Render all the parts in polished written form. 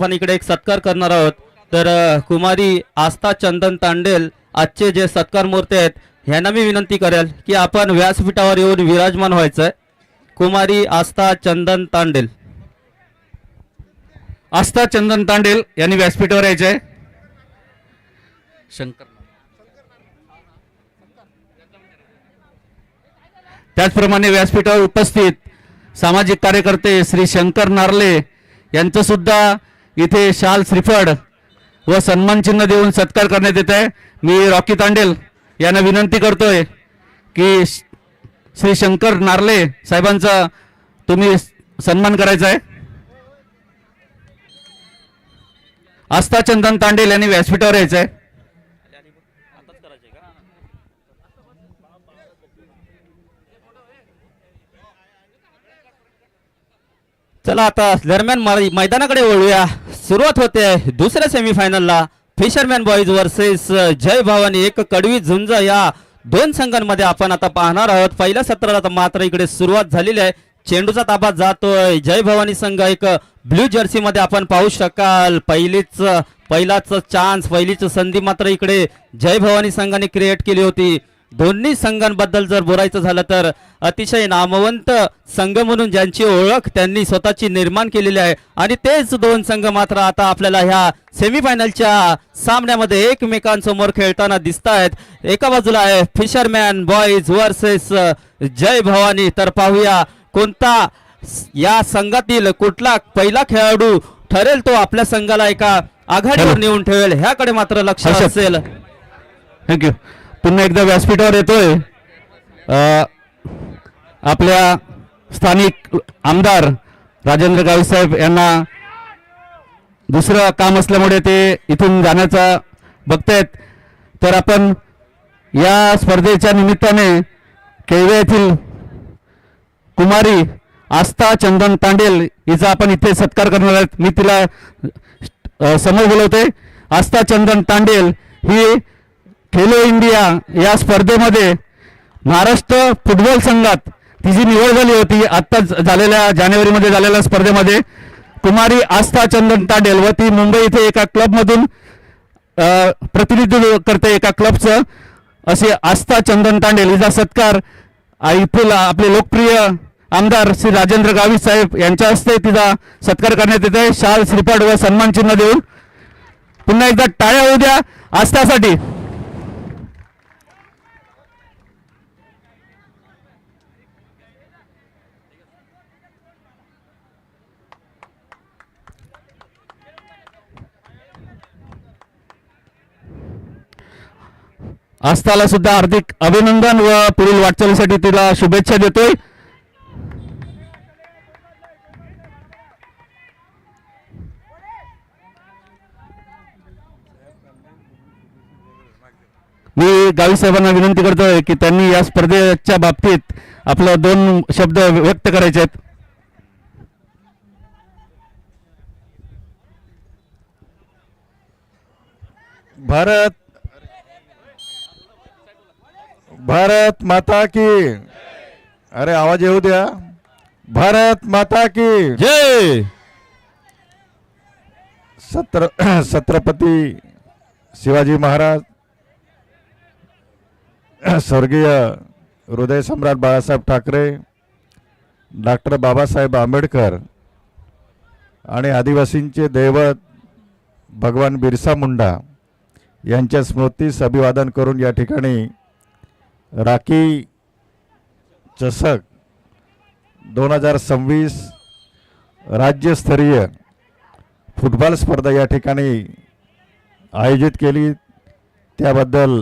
आपण इकडे एक सत्कार करणार आहोत. तर कुमारी आस्था चंदन तांडेल आजचे जे सत्कार मूर्ती आहेत ह्यांना मी विनंती करेल की आपण व्यासपीठावर येऊन विराजमान व्हायचंय. कुमारी आस्था चंदन तांडेल. आस्था चंदन तांडेल यांनी व्यासपीठावर यायचे आहे. शंकर त्याचप्रमाणे व्यासपीठावर उपस्थित सामाजिक कार्यकर्ते श्री शंकर नार्ले यांचं सुद्धा इथे शाल श्रीफळ व सन्मान चिन्ह देऊन सत्कार करण्यात येत आहे. मी रॉकी तांडेल यांना विनंती करतोय की श्री शंकर नार्ले साहेबांचा तुम्ही सन्मान करायचा आहे. आस्था चंदन तांडेल यांनी व्यासपीठावर यायचं आहे. चला आता दरम्यान मैदानाकडे वळूया. सुरुवात होते दुसऱ्या सेमीफायनलला. फिशरमॅन बॉईज वर्सेस जय भवानी. एक कडवी झुंज या दोन संघांमध्ये आपण आता पाहणार आहोत. पहिल्या सत्राला मात्र इकडे सुरुवात झालेली आहे. चेंडूचा ताबा जातोय. जय भवानी संघ एक ब्ल्यू जर्सी मध्ये आपण पाहू शकाल. पहिलाच चान्स, पहिलीच संधी मात्र इकडे जय भवानी संघाने क्रिएट केली होती. दोन्ही संघांबद्दल जर बोलायचं झालं तर अतिशय नामवंत संघ म्हणून ज्यांची ओळख त्यांनी स्वतःची निर्माण केलेली आहे आणि तेच दोन संघ मात्र आता आपल्याला ह्या सेमीफायनलच्या सामन्यामध्ये एकमेकांसमोर खेळताना दिसत आहेत. एका बाजूला आहे फिशरमॅन बॉईज वर्सेस जय भवानी. तर पाहूया कोणता या संघातील कुठला पहिला खेळाडू ठरेल तो आपल्या संघाला एका आघाडीवर नेऊन ठेवेल ह्याकडे मात्र लक्ष असेल. थँक्यू. पुन्हा एकदा व्यासपीठावर येतोय आपल्या स्थानिक आमदार राजेंद्र गावित साहेब यांना दुसरं काम असल्यामुळे ते इथून जाण्याचा बघतायत. तर आपण या स्पर्धेच्या निमित्ताने केळवे येथील कुमारी आस्था चंदन तांडेल हिचा आपण इथे सत्कार करणार आहोत. मी तिला समोर बोलवते. आस्था चंदन तांडेल ही खेलो इंडिया या स्पर्धेमध्ये महाराष्ट्र फुटबॉल संघात तिची निवड झाली होती. आत्ताच झालेल्या जानेवारीमध्ये झालेल्या स्पर्धेमध्ये कुमारी आस्था चंदन तांडेल व ती मुंबई इथे एका क्लबमधून प्रतिनिधित्व करते एका क्लबचं. असे आस्था चंदन तांडेल हिचा सत्कार इथून आपले लोकप्रिय आमदार श्री राजेंद्र गावित साहेब यांच्या हस्ते तिचा सत्कार करण्यात येत आहे. शाल श्रीफळ व सन्मान चिन्ह देऊन. पुन्हा एकदा टाळ्या होऊ द्या आस्थासाठी. आस्थाला सुद्धा हार्दिक अभिनंदन व पुढील वाटचालीसाठी तिला शुभेच्छा देतोय. मी गावित साहेबांना विनंती करतोय की त्यांनी या स्पर्धेच्या बाबतीत आपलं दोन शब्द व्यक्त करायचे आहेत. भारत माता की. अरे आवाज येऊ द्या. भारत माता की जय. छत्रपती शिवाजी महाराज, स्वर्गीय हृदय सम्राट बाळासाहेब ठाकरे, डॉक्टर बाबासाहेब आंबेडकर आणि आदिवासींचे दैवत भगवान बिरसा मुंडा यांच्या स्मृतीस अभिवादन करून या ठिकाणी राखी चषक 2026 राज्यस्तरीय फुटबॉल स्पर्धा या ठिकाणी आयोजित केली. त्याबद्दल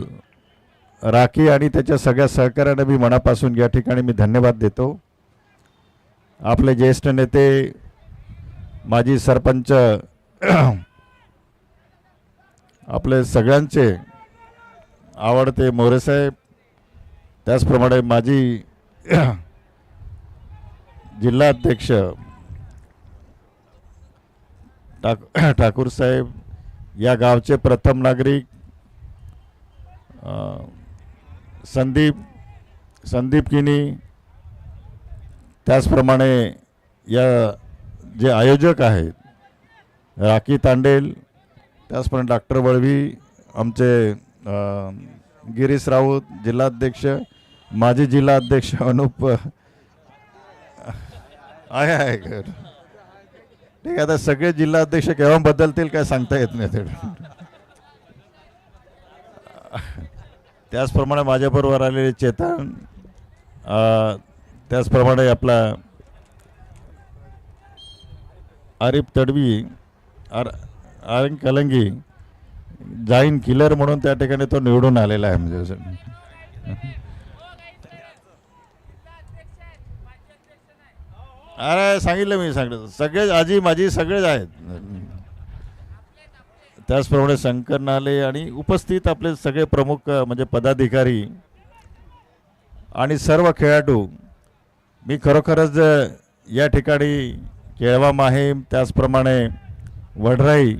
राखी आणि त्याच्या सगळ्या सहकार्याने मी मनापासून या ठिकाणी मी धन्यवाद देतो. आपले ज्येष्ठ नेते माजी सरपंच आपले सगळ्यांचे आवडते मोरेसाहेब, त्याचप्रमाणे माजी जिल्हाध्यक्ष ठाकूर साहेब, या गावचे प्रथम नागरिक संदीप किनी, त्याचप्रमाणे या जे आयोजक आहेत राखी तांडेल, त्याचप्रमाणे डॉक्टर वळवी, आमचे गिरीश राऊत जिल्हाध्यक्ष, माजी जिल्हाध्यक्ष अनुप आहे. ठीक आहे, आता सगळे जिल्हाध्यक्ष केव्हा बदलतील काय सांगता येत नाही तेवढं. त्याचप्रमाणे माझ्याबरोबर आलेले चेतन, त्याचप्रमाणे आपला आरिफ तडवी, आरंग कलंगी, जाईन किलर म्हणून त्या ठिकाणी तो निवडून आलेला आहे. म्हणजे अरे सांगितलं सगळे आजी माझी सगळेच आहेत. त्याचप्रमाणे शंकर नाले आणि उपस्थित आपले सगळे प्रमुख म्हणजे पदाधिकारी आणि सर्व खेळाडू, मी खरोखरच या ठिकाणी केळवा माहीम, त्याचप्रमाणे वडराई,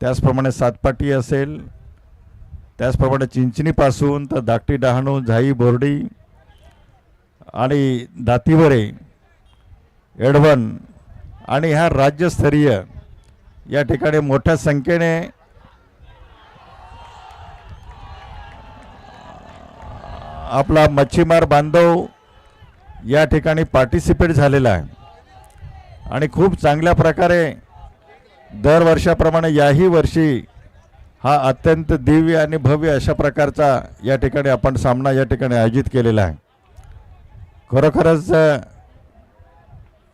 त्याचप्रमाणे सातपाटी असेल, त्याचप्रमाणे चिंचणीपासून तर धाकटी डहाणू, झाई बोर्डी आणि दातीवरे, एडवण आणि ह्या राज्यस्तरीय या ठिकाणी मोठ्या संख्येने आपला मच्छीमार बांधव या ठिकाणी पार्टिसिपेट झालेला आहे आणि खूप चांगल्या प्रकारे दरवर्षाप्रमाणे याही वर्षी हा अत्यंत दिव्य आणि भव्य अशा प्रकारचा या ठिकाणी आपण सामना या ठिकाणी आयोजित केलेला आहे. खरोखरच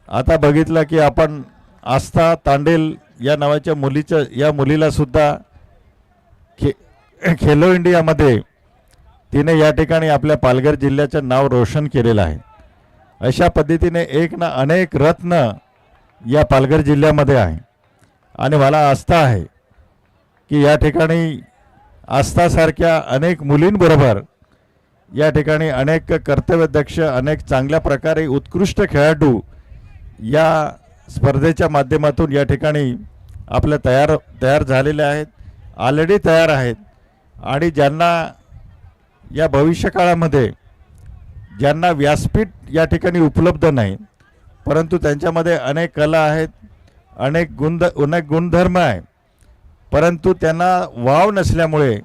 आता बघितलं की आपण आस्था तांडेल या नावाच्या या मुलीला सुद्धा खेलो इंडियामध्ये तिने या ठिकाणी आपल्या पालघर जिल्ह्याचं नाव रोशन केलेलं आहे. अशा पद्धतीने एक ना अनेक रत्न या पालघर जिल्ह्यामध्ये आहे आणि मला आस्था आहे की या ठिकाणी आस्थासारख्या अनेक मुलींबरोबर या ठिकाणी अनेक कर्तव्यदक्ष, अनेक चांगल्या प्रकारे उत्कृष्ट खेळाडू या स्पर्धेच्या माध्यमातून या ठिकाणी आपल्या तयार झालेले आहेत, ऑलरेडी तयार आहेत आणि ज्यांना या भविष्यकाळामध्ये ज्यांना व्यासपीठ या ठिकाणी उपलब्ध नाही, परंतु त्यांच्यामध्ये अनेक कला आहेत, अनेक गुणधर्म आहे, परंतु त्यांना वाव नसल्यामुळे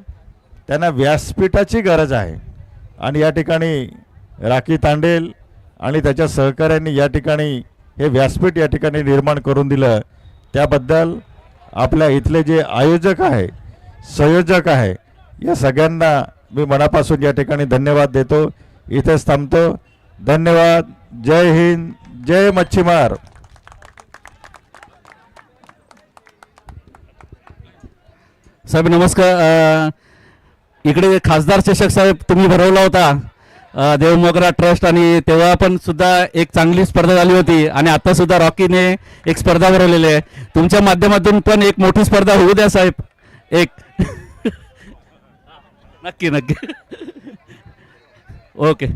त्यांना व्यासपीठाची गरज आहे. आणि या ठिकाणी राखी तांडेल आणि त्याच्या सहकाऱ्यांनी या ठिकाणी हे व्यासपीठ या ठिकाणी निर्माण करून दिलं. त्याबद्दल आपल्या इथले जे आयोजक आहे, संयोजक आहे, या सगळ्यांना मी मनापासून या ठिकाणी धन्यवाद देतो. इथेच थांबतो. धन्यवाद. जय हिंद, जय मच्छीमार. साहेब नमस्कार. इकडे खासदार चषक साहेब तुम्ही भरवला होता देवमोगरा ट्रस्ट, आणि तेव्हा पण सुद्धा एक चांगली स्पर्धा झाली होती आणि आता सुद्धा रॉकीने एक स्पर्धा भरवलेली आहे. तुमच्या माध्यमातून पण एक मोठी स्पर्धा होऊ द्या साहेब. एक नक्की नक्की. ओके.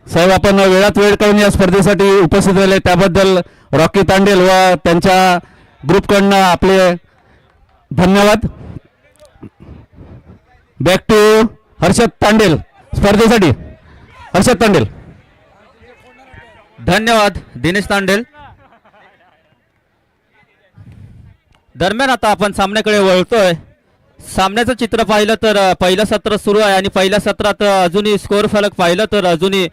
साहेब आपण वेळात वेळ काढून या स्पर्धेसाठी उपस्थित झाले त्याबद्दल रॉकी तांडेल व त्यांच्या ग्रुपकडनं आपले धन्यवाद. बॅक टू हर्षद तांडेल स्पर्धेसाठी. हर्षद तांडेल. धन्यवाद दिनेश तांडेल. दरम्यान आता आपण सामन्याकडे वळतोय. सामन्याचं चित्र पाहिलं तर पहिलं सत्र सुरू आहे आणि पहिल्या सत्रात अजूनही स्कोअर फलक पाहिलं तर अजूनही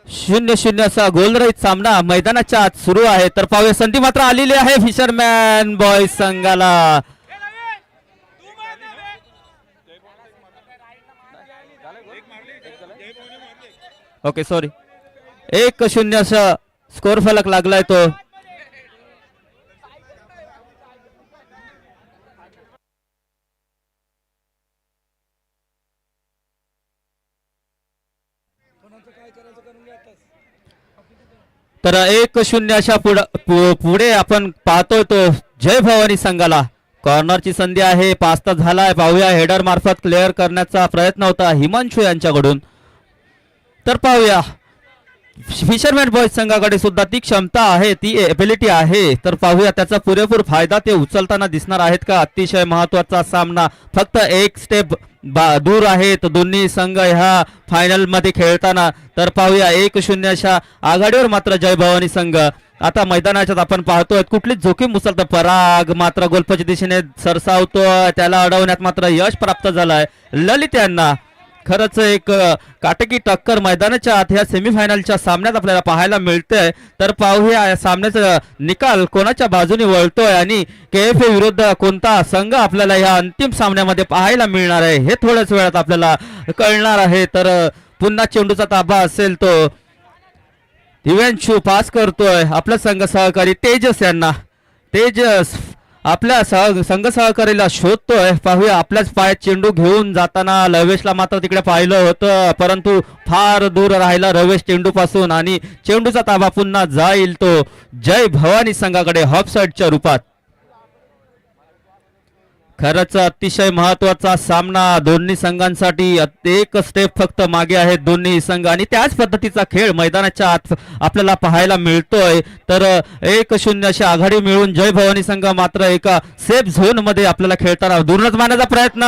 0-0 असा गोलरहित सामना मैदानाच्या आत सुरू आहे. तर पाहूया, संधी मात्र आलेली आहे फिशरमॅन बॉयज संघाला. ओके सॉरी, 1-0 असा स्कोअर फलक लागलाय तो. तर 1-0 अशा पुढे आपण पाहतोय तो जय भवानी संघाला कॉर्नरची संधी आहे. पास तर झालाय. पाहूया, हेडर मार्फत क्लिअर करण्याचा प्रयत्न होता हिमांशू यांच्याकडून. तर पाहूया फिशरमॅन बॉईज संघाकडे सुद्धा ती क्षमता आहे, ती एबिलिटी आहे. तर पाहूया त्याचा पुरेपूर फायदा ते उचलताना दिसणार आहेत का. अतिशय महत्वाचा सामना, फक्त एक स्टेप दूर आहेत दोन्ही संघ ह्या फायनल मध्ये खेळताना. तर पाहूया 1-0 अशा आघाडीवर मात्र जय भवानी संघ. आता मैदानाच्यात आपण पाहतोय कुठलीच जोखीम उचलतं. पराग मात्र गोलफाच्या दिशेने सरसावतोय, त्याला अडवण्यात मात्र यश प्राप्त झालंय ललित यांना. खरंच एक काटकी टक्कर मैदानाच्या आत ह्या सेमीफायनलच्या सामन्यात आपल्याला पाहायला मिळतंय. तर पाहूया या सामन्याचा निकाल कोणाच्या बाजूने वळतोय आणि KFA विरुद्ध कोणता संघ आपल्याला या अंतिम सामन्यामध्ये पाहायला मिळणार आहे हे थोड्याच वेळात आपल्याला कळणार आहे. तर पुन्हा चेंडूचा ताबा असेल तो दिव्यांशू पास करतोय आपला संघ सहकारी तेजस यांना. तेजस आपल्या संघ सहकारीला शोधतोय. पाहूया आपल्याच पायात चेंडू घेऊन जाताना लवेशला मात्र तिकडे पाहिलं होतं, परंतु फार दूर राहिला रवेश चेंडू पासून आणि चेंडूचा ताबा पुन्हा जाईल तो जय भवानी संघाकडे हॉफ साइडच्या रूपात. खरंच अतिशय महत्वाचा सामना दोन्ही संघांसाठी. एक स्टेप फक्त मागे आहेत दोन्ही संघ आणि त्याच पद्धतीचा खेळ मैदानाच्या आत आपल्याला पाहायला मिळतोय. तर 1-0 अशी आघाडी मिळून जय भवानी संघ मात्र एका सेफ झोन मध्ये आपल्याला खेळताना दूरच मारण्याचा प्रयत्न,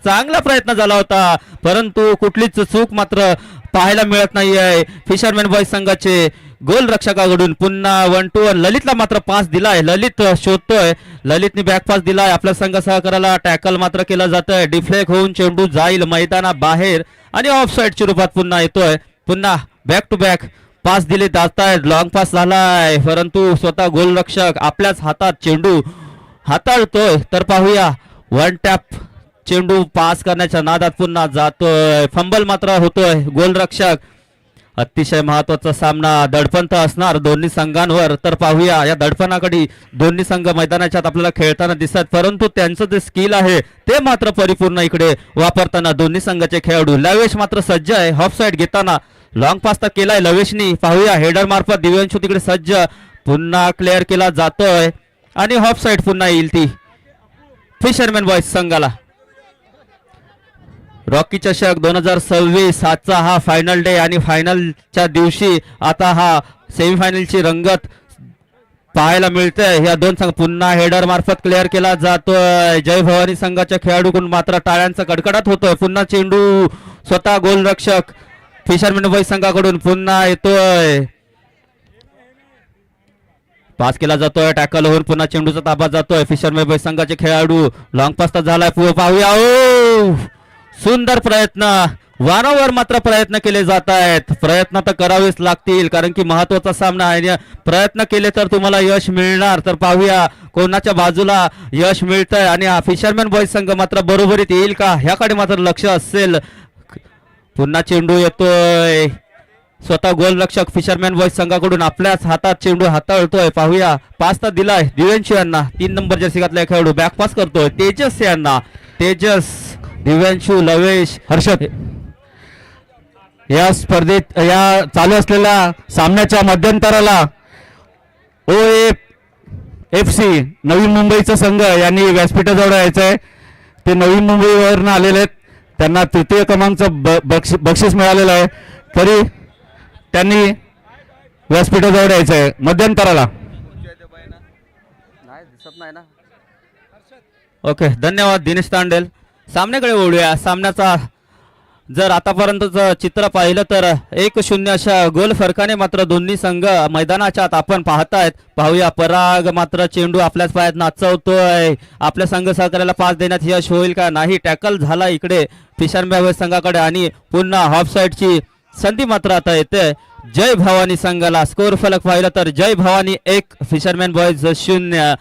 चांगला प्रयत्न झाला होता, परंतु कुठलीच चूक मात्र पाहायला मिळत नाहीये फिशरमॅन बॉईज संघाचे गोल रक्षकाकडून. पुन्हा 1-2 ललितला मात्र पास दिलाय, ललित शोधतोय, ललितने बॅक पास दिलाय आपल्या संघ सहकाराला. टॅकल मात्र केलं जातंय, डिफ्लेक्ट होऊन चेंडू जाईल मैदाना बाहेर आणि ऑफ साइडच्या रूपात पुन्हा येतोय. पुन्हा बॅक टू बॅक पास दिले जात आहेत, लॉंग पास झालाय, परंतु स्वतः गोलरक्षक आपल्याच हातात चेंडू हाताळतोय. तर पाहूया 1 टॅप चेंडू पास करण्याच्या नादात पुन्हा जातोय, फंबल मात्र होतोय गोलरक्षक. अतिशय महत्वाचा सामना, दडपण तर असणार दोन्ही संघांवर. तर पाहूया या दडपणाकडे दोन्ही संघ मैदानाच्यात आपल्याला खेळताना दिसतात, परंतु त्यांचं जे स्किल आहे ते मात्र परिपूर्ण इकडे वापरताना दोन्ही संघाचे खेळाडू. लवेश मात्र सज्ज आहे ऑफ साइड घेताना, लॉंग पास तर केलाय लवेशनी. पाहूया हेडर मार्फत दिव्यांशू तिकडे सज्ज, पुन्हा क्लिअर केला जातोय आणि ऑफ साइड पुन्हा येईल ती फिशरमॅन बॉईज संघाला. रॉकी चषक 2026 आजचा हा फायनल डे आणि फायनलच्या दिवशी आता हा सेमीफायनलची रंगत पाहायला मिळते. या दोन संघ पुन्हा हेडर मार्फत क्लिअर केला जातोय. जय भवानी संघाच्या खेळाडूकडून मात्र टाळ्यांचा कडकडाट होतोय. पुन्हा चेंडू स्वतः गोलरक्षक फिशरमॅन बॉईज संघाकडून पुन्हा येतोय, पास केला जातोय, टॅकल होऊन पुन्हा चेंडूचा ताबा जातोय फिशरमॅन बॉईज संघाचे खेळाडू. लॉंग पास तर झालाय, पाहूया ओ सुंदर प्रयत्न, वारंवार मात्र प्रयत्न केले जात आहेत. प्रयत्न तर करावेच लागतील कारण की महत्वाचा सामना आहे, प्रयत्न केले तर तुम्हाला यश मिळणार. तर पाहूया कोणाच्या बाजूला यश मिळतंय आणि हा फिशरमॅन बॉईज संघ मात्र बरोबरीत येईल का ह्याकडे मात्र लक्ष असेल. पुन्हा चेंडू येतोय, स्वतः गोलरक्षक फिशरमॅन बॉईज संघाकडून आपल्याच हातात चेंडू हाताळतोय. पाहूया पास तर दिलाय दिव्यांशू यांना, 3 नंबर जर्सी घातलाय खेळाडू, बॅक पास करतोय तेजस यांना. तेजस, दिव्यांशू, लवेश, हर्षद या स्पर्धेत या चालू असलेल्या सामन्याच्या मध्यंतराला OFC नवी मुंबईचा संघ यांनी व्यासपीठाजवळ यायचंय. ते नवी मुंबईवरून आलेले आहेत, त्यांना तृतीय क्रमांकचं बक्षीस मिळालेलं आहे, तरी त्यांनी व्यासपीठाजवळ यायचंय मध्यंतराला. ओके, धन्यवाद दिनेश तांडेल. सामन्याकडे वळूया. सामन्याचा जर आतापर्यंतचं चित्र पाहिलं तर 1-0 अशा गोल फरकाने मात्र दोन्ही संघ मैदानाच्या आत आपण पाहतायत. पाहूया पराग मात्र चेंडू आपल्याच पायात नाचवतोय, आपल्या संघ सहकार्याला पास देण्यात यश होईल का नाही. टॅकल झाला इकडे फिशरमॅन बॉईज संघाकडे आणि पुन्हा हाफ साइडची संधी मात्र आता येते जय भवानी संघाला. स्कोर फलक पाहिलं तर जय भवानी 1 फिशरमॅन बॉईज 0.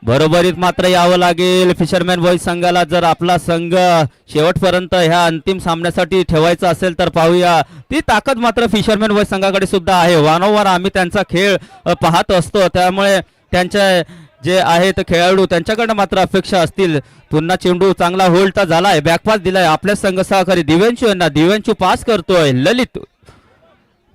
बरोबरीत मात्र यावं लागेल फिशरमॅन बॉईज संघाला जर आपला संघ शेवटपर्यंत ह्या अंतिम सामन्यासाठी ठेवायचा असेल. तर पाहूया ती ताकद मात्र फिशरमॅन बॉईज संघाकडे सुद्धा आहे. वारंवार आम्ही त्यांचा खेळ पाहत असतो, त्यामुळे त्यांचे जे आहेत खेळाडू त्यांच्याकडनं मात्र अपेक्षा असतील. पुन्हा चेंडू चांगला होल्ड तर झालाय, बॅकपास दिलाय आपल्या संघ सहकारी दिव्यांशू यांना. दिव्यांशू पास करतोय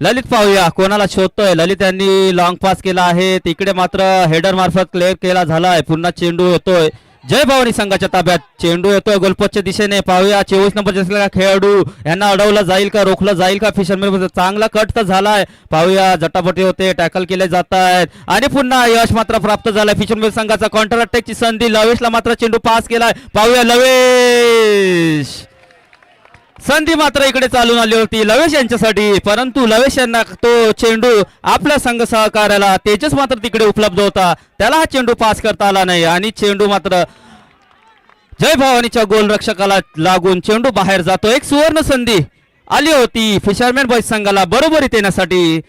ललित पाहूया कोणाला शोधतोय. ललित यांनी लॉंग पास केला आहे, तिकडे मात्र हेडर मार्फत क्लिअर केला झालाय. पुन्हा चेंडू येतोय जय भवानी संघाच्या ताब्यात चेंडू येतोय गोलपोस्टच्या दिशेने. पाहूया 24 नंबर असलेला खेळाडू यांना अडवलं जाईल का, रोखलं जाईल का. फिशरमॅन चांगला कट तर झालाय. पाहूया झटापटी होते, टॅकल केले जात आहेत आणि पुन्हा यश मात्र प्राप्त झालंय. फिशरमॅन संघाचा काउंटर अटॅकची संधी. लवेशला मात्र चेंडू पास केलाय. पाहूया लवेश, संधी मात्र इकडे चालून आली होती लवेश यांच्यासाठी, परंतु लवेश यांना तो चेंडू आपल्या संघ सहकार्याला तेजस मात्र तिकडे उपलब्ध होता, त्याला हा चेंडू पास करता आला नाही आणि चेंडू मात्र जय भवानीच्या गोलरक्षकाला लागून चेंडू बाहेर जातो. एक सुवर्ण संधी आली होती फिशरमॅन बॉईज संघाला बरोबरीत येण्यासाठी.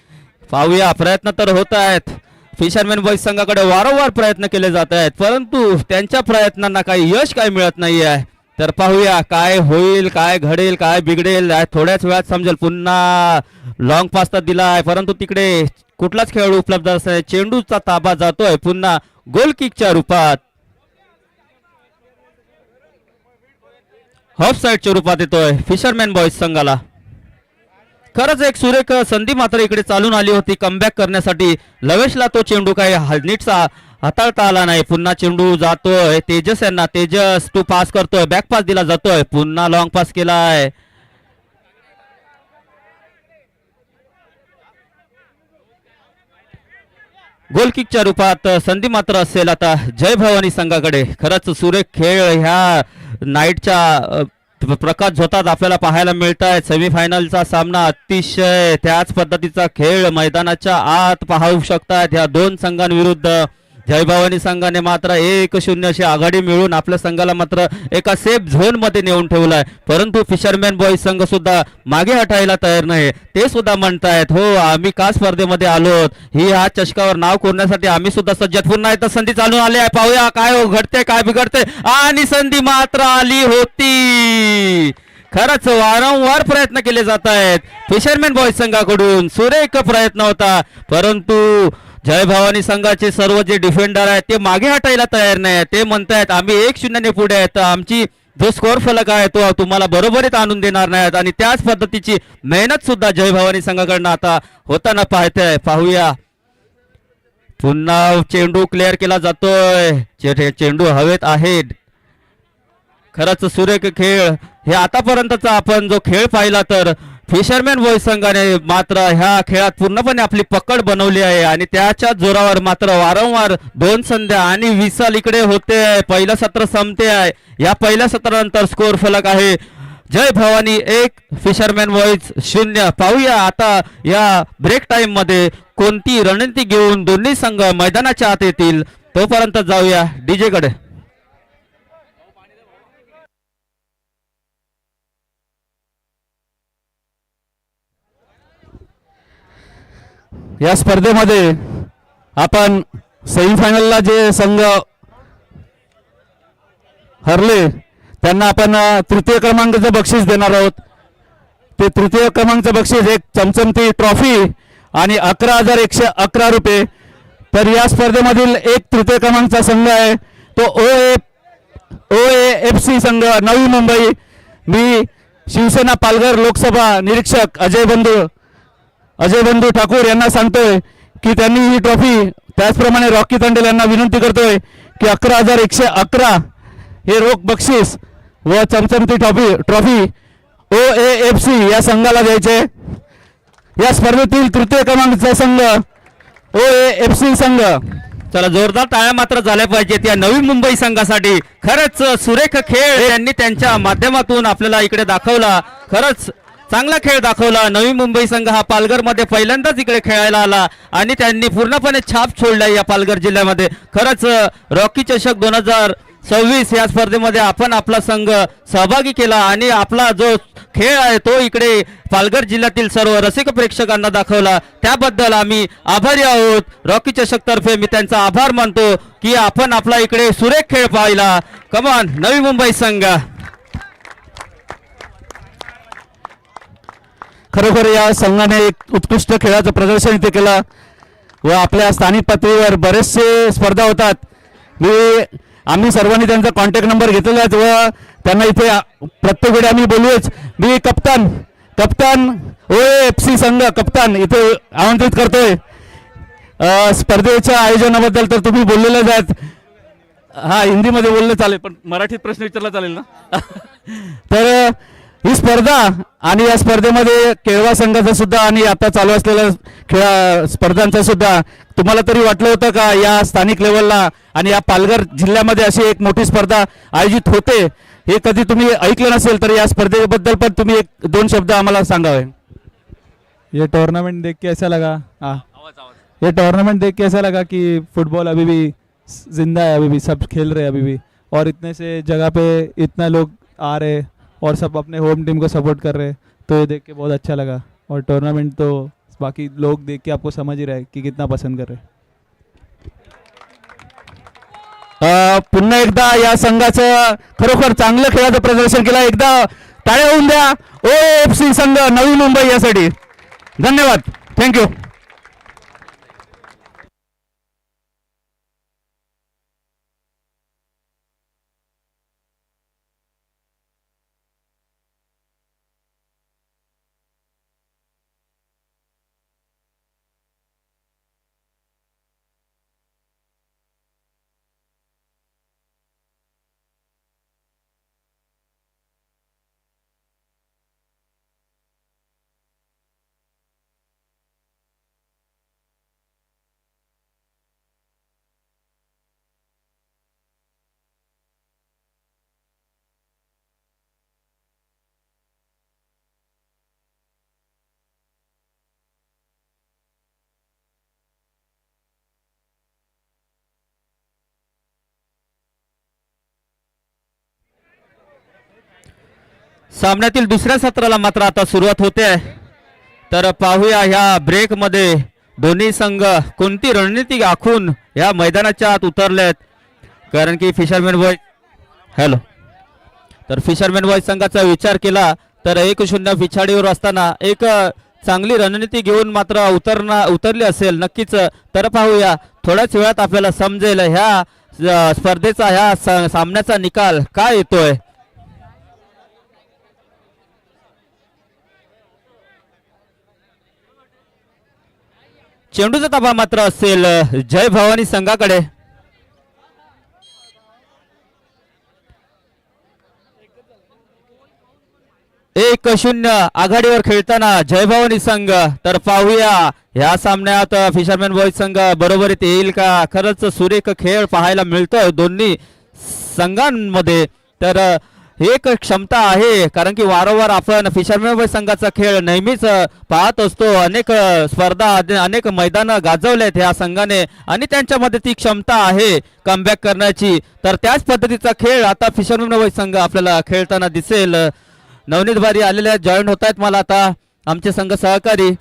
पाहूया प्रयत्न तर होत आहेत. फिशरमॅन बॉईज संघाकडे वारंवार प्रयत्न केले जात आहेत, परंतु त्यांच्या प्रयत्नांना काही यश काय मिळत नाही आहे. तर पाहूया काय होईल, काय घडेल, काय बिघडेल, थोड्याच वेळात समजेल. पुन्हा लॉंग पास तर दिलाय, परंतु तिकडे कुठलाच खेळाडू उपलब्ध असतो. चेंडूचा ताबा जातोय पुन्हा गोल किकच्या रूपात, हाफ साइडच्या रूपात येतोय फिशरमॅन बॉईज संघाला. खरंच एक सुरेख संधी मात्र इकडे चालून आली होती कमबॅक करण्यासाठी. लवेशला तो चेंडू काही नीटसा हाताळता आला नाही. पुन्हा चेंडू जातोय तेजस यांना. तेजस तू पास करतोय, बॅक पास दिला जातोय, पुन्हा लॉंग पास केलाय. गोल किकच्या रूपात संधी मात्र असेल आता जय भवानी संघाकडे. खरंच सुरेख खेळ ह्या नाईटच्या प्रकाश झोतात आपल्याला पाहायला मिळत आहे. सेमीफायनलचा सामना अतिशय त्याच पद्धतीचा खेळ मैदानाच्या आत पाहू शकतात. ह्या दोन संघांविरुद्ध जय भवानी संघाने मात्र 1-0 अशी आघाडी मिळून आपल्या संघाला मात्र एका सेफ झोन मध्ये नेऊन ठेवलाय, परंतु फिशरमॅन बॉईज संघ सुद्धा मागे हटायला तयार नाही. ते सुद्धा म्हणतायत हो आम्ही का स्पर्धेमध्ये आलोत, ही ह्या चषकावर नाव कोरण्यासाठी आम्ही सुद्धा सज्ज. पुन्हा एकदा संधी चालून आली आहे. पाहूया काय घडते काय बिघडते. आणि संधी मात्र आली होती. खरंच वारंवार प्रयत्न केले जात आहेत फिशरमॅन बॉईज संघाकडून. सुरेख प्रयत्न होता, परंतु जय भवानी संघाचे सर्व जे डिफेंडर आहेत ते मागे हटायला तयार नाही. ते म्हणतायत आम्ही 1-0 पुढे आहेत, आमची जो स्कोअर फलक आहे तो तुम्हाला बरोबरीत आणून देणार नाहीत. आणि त्याच पद्धतीची मेहनत सुद्धा जय भवानी संघाकडनं आता होताना पाहतोय. पाहूया पुन्हा चेंडू क्लिअर केला जातोय. चेंडू हवेत आहे. खरंच सुरेख खेळ हे आतापर्यंतचा आपण जो खेळ पाहिला तर फिशरमॅन बॉईज संघाने मात्र ह्या खेळात पूर्णपणे आपली पकड बनवली आहे आणि त्याच्या जोरावर मात्र वारंवार 2 संध्या आणि विसल इकडे होते. पहिलं सत्र संपते आहे. या पहिल्या सत्रानंतर स्कोअर फलक आहे जय भवानी 1 फिशरमॅन बॉईज 0. पाहूया आता या ब्रेक टाइम मध्ये कोणती रणनीती घेऊन दोन्ही संघ मैदानाच्या आत येतील. तोपर्यंत जाऊया डीजे कडे. या स्पर्धेमध्ये आपण सेमीफायनलला जे संघ हरले त्यांना आपण तृतीय क्रमांकाचं बक्षीस देणार आहोत. ते तृतीय क्रमांकाचं बक्षीस एक चमचमती ट्रॉफी आणि 11,111 रुपये. तर या स्पर्धेमधील एक तृतीय क्रमांकाचा संघ आहे तो OAFC संघ नवी मुंबई. मी शिवसेना पालघर लोकसभा निरीक्षक अजय बंधू ठाकूर यांना सांगतोय की त्यांनी ही ट्रॉफी, त्याचप्रमाणे रॉकी तंडेल यांना विनंती करतोय की 11,111 हे रोख बक्षीस व चमचमती ट्रॉफी OAFC या संघाला द्यायचे. या स्पर्धेतील तृतीय क्रमांकाचा संघ OAFC संघ. चला जोरदार टाळ्या मात्र झाल्या पाहिजेत या नवी मुंबई संघासाठी. खरंच सुरेख खेळ त्यांनी त्यांच्या माध्यमातून आपल्याला इकडे दाखवला. खरंच चांगला खेळ दाखवला. नवी मुंबई संघ हा पालघरमध्ये पहिल्यांदाच इकडे खेळायला आला आणि त्यांनी पूर्णपणे छाप छोडला या पालघर जिल्ह्यामध्ये. खरंच रॉकी चषक 2026 या स्पर्धेमध्ये आपण आपला संघ सहभागी केला आणि आपला जो खेळ आहे तो इकडे पालघर जिल्ह्यातील सर्व रसिक प्रेक्षकांना दाखवला. त्याबद्दल आम्ही आभारी आहोत. रॉकी चषक तर्फे मी त्यांचा आभार मानतो की आपण आपला इकडे सुरेख खेळ पाहिला. कमान नवी मुंबई संघ. खरोखर या संघाने एक उत्कृष्ट खेळाचं प्रदर्शन इथे केलं व आपल्या स्थानिक पातळीवर बरेचसे स्पर्धा होतात. आम्ही सर्वांनी त्यांचा कॉन्टॅक्ट नंबर घेतलेला आहे व त्यांना इथे प्रत्येक वेळी आम्ही बोलूच. मी कप्तान OAFC संघ कप्तान इथे आमंत्रित करतोय स्पर्धेच्या आयोजनाबद्दल. तर तुम्ही बोललेलेच आहेत. हा हिंदीमध्ये बोललं चालेल पण मराठीत प्रश्न विचारला चालेल ना तर ही स्पर्धा आणि या स्पर्धेमध्ये केळवा संघाचा सुद्धा आणि आता चालू असलेल्या खेळा स्पर्धांचा सुद्धा तुम्हाला तरी वाटलं होतं का या स्थानिक लेवलला आणि या पालघर जिल्ह्यामध्ये अशी एक मोठी स्पर्धा आयोजित होते हे कधी तुम्ही ऐकलं नसेल तर या स्पर्धेबद्दल पण तुम्ही एक दोन शब्द आम्हाला सांगावे. ये टूर्नामेंट देख के ऐसा लगा ये टूर्नामेंट देख के ऐसा लगा कि फुटबॉल अभी भी जिंदा है, अभी भी सब खेल रहे हैं अभी भी, और इतने से जगह पे इतना लोग आ रहे और सब अपने होम टीम को सपोर्ट कर रहे, तो ये देख के बहुत अच्छा लगा. और टूर्नामेंट तो बाकी लोग देख के आपको समझ ही रहे कि कितना पसंद कर रहे. पुन्हा एकदा या संघाचं खरोखर चांगलं खेळाचं प्रदर्शन केलं. एकदा टाळ्या होऊन द्या OFC संघ नवी मुंबई यासाठी. धन्यवाद. थँक्यू. सामन्यातील दुसऱ्या सत्राला मात्र आता सुरुवात होते. तर पाहूया ह्या ब्रेक मध्ये दोन्ही संघ कोणती रणनीती आखून या मैदानाच्या आत उतरलेत. कारण की फिशरमॅन बॉय तर फिशरमॅन बॉय संघाचा विचार केला तर 1-0 पिछाडीवर असताना एक चांगली रणनीती घेऊन मात्र उतरली असेल नक्कीच. तर पाहूया थोड्याच वेळात आपल्याला समजेल ह्या स्पर्धेचा ह्या सामन्याचा निकाल काय येतोय. चेंडूचा ताबा मात्र असेल जय भवानी संघाकडे. एक 0 आघाडीवर खेळताना जय भवानी संघ. तर पाहूया या सामन्यात फिशरमॅन बॉयज संघ बरोबरीत येईल का. खरंच सुरेख खेळ पाहायला मिळतोय दोन्ही संघांमध्ये. तर एक क्षमता आहे कारण की वारंवार आपण फिशरमॅन बॉयज संघाचा खेळ नेहमीच पाहत असतो. अनेक स्पर्धा अनेक मैदानं गाजवलेत ह्या संघाने आणि त्यांच्यामध्ये ती क्षमता आहे कमबॅक करण्याची. तर त्याच पद्धतीचा खेळ आता फिशरमॅन बॉयज संघ आपल्याला खेळताना दिसेल. नवनीत बारी आलेल्या जॉईन होत आहेत मला आता आमचे संघ सहकारी.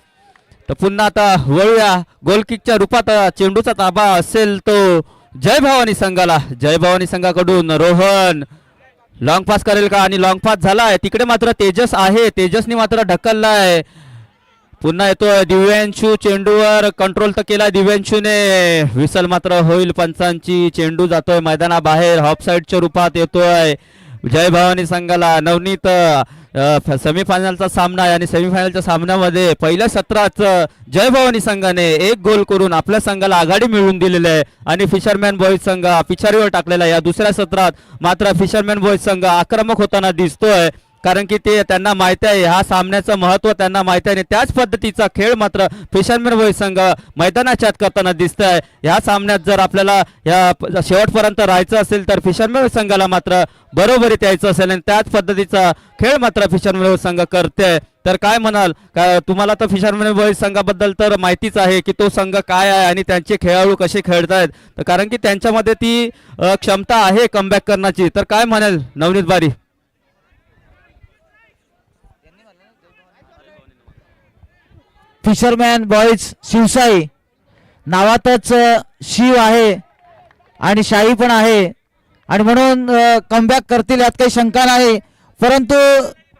तर पुन्हा आता वळूया गोलकिकच्या रूपात चेंडूचा ताबा असेल तो जय भवानी संघाला. जय भवानी संघाकडून रोहन लॉंग पास करेल का आणि लॉंग पास झालाय. तिकडे मात्र तेजस आहे. तेजसनी मात्र ढकललाय. पुन्हा येतोय दिव्यांशू चेंडूवर कंट्रोल तर केला दिव्यांशूने. विसल मात्र होईल पंचांची. चेंडू जातोय मैदानाबाहेर ऑफ साईडच्या रूपात येतोय जय भवानी संघाला. नवनीत सेमीफायनलचा सामना आहे आणि सेमीफायनलच्या सामन्यामध्ये पहिल्या सत्रात जय भवानी संघाने 1 गोल करून आपल्या संघाला आघाडी मिळवून दिलेली आहे आणि फिशरमॅन बॉयज संघ पिछाडीवर टाकलेला. या दुसऱ्या सत्रात मात्र फिशरमॅन बॉयज संघ आक्रमक होताना दिसतोय कारण की ते त्यांना माहिती आहे ह्या सामन्याचं महत्त्व त्यांना माहिती आहे. त्याच पद्धतीचा खेळ मात्र फिशरमॅन बॉयज संघ मैदानाच्या आत करताना दिसतंय. ह्या सामन्यात जर आपल्याला या शेवटपर्यंत राहायचं असेल तर फिशरमॅन बॉयज संघाला मात्र बरोबरीत यायचं असेल आणि त्याच पद्धतीचा खेळ मात्र फिशरमॅन बॉयज संघ करते. तर काय म्हणाल का तुम्हाला तर फिशरमॅन बॉयज संघाबद्दल तर माहितीच आहे की तो संघ काय आहे आणि त्यांचे खेळाडू कसे खेळतायत. तर कारण की त्यांच्यामध्ये ती क्षमता आहे कमबॅक करण्याची. तर काय म्हणाल नवनीत बारी. फिशरमॅन बॉयज शिवशाही नावातच शिव आहे आणि शाही पण आहे आणि म्हणून कमबॅक करतील यात काही शंका नाही. परंतु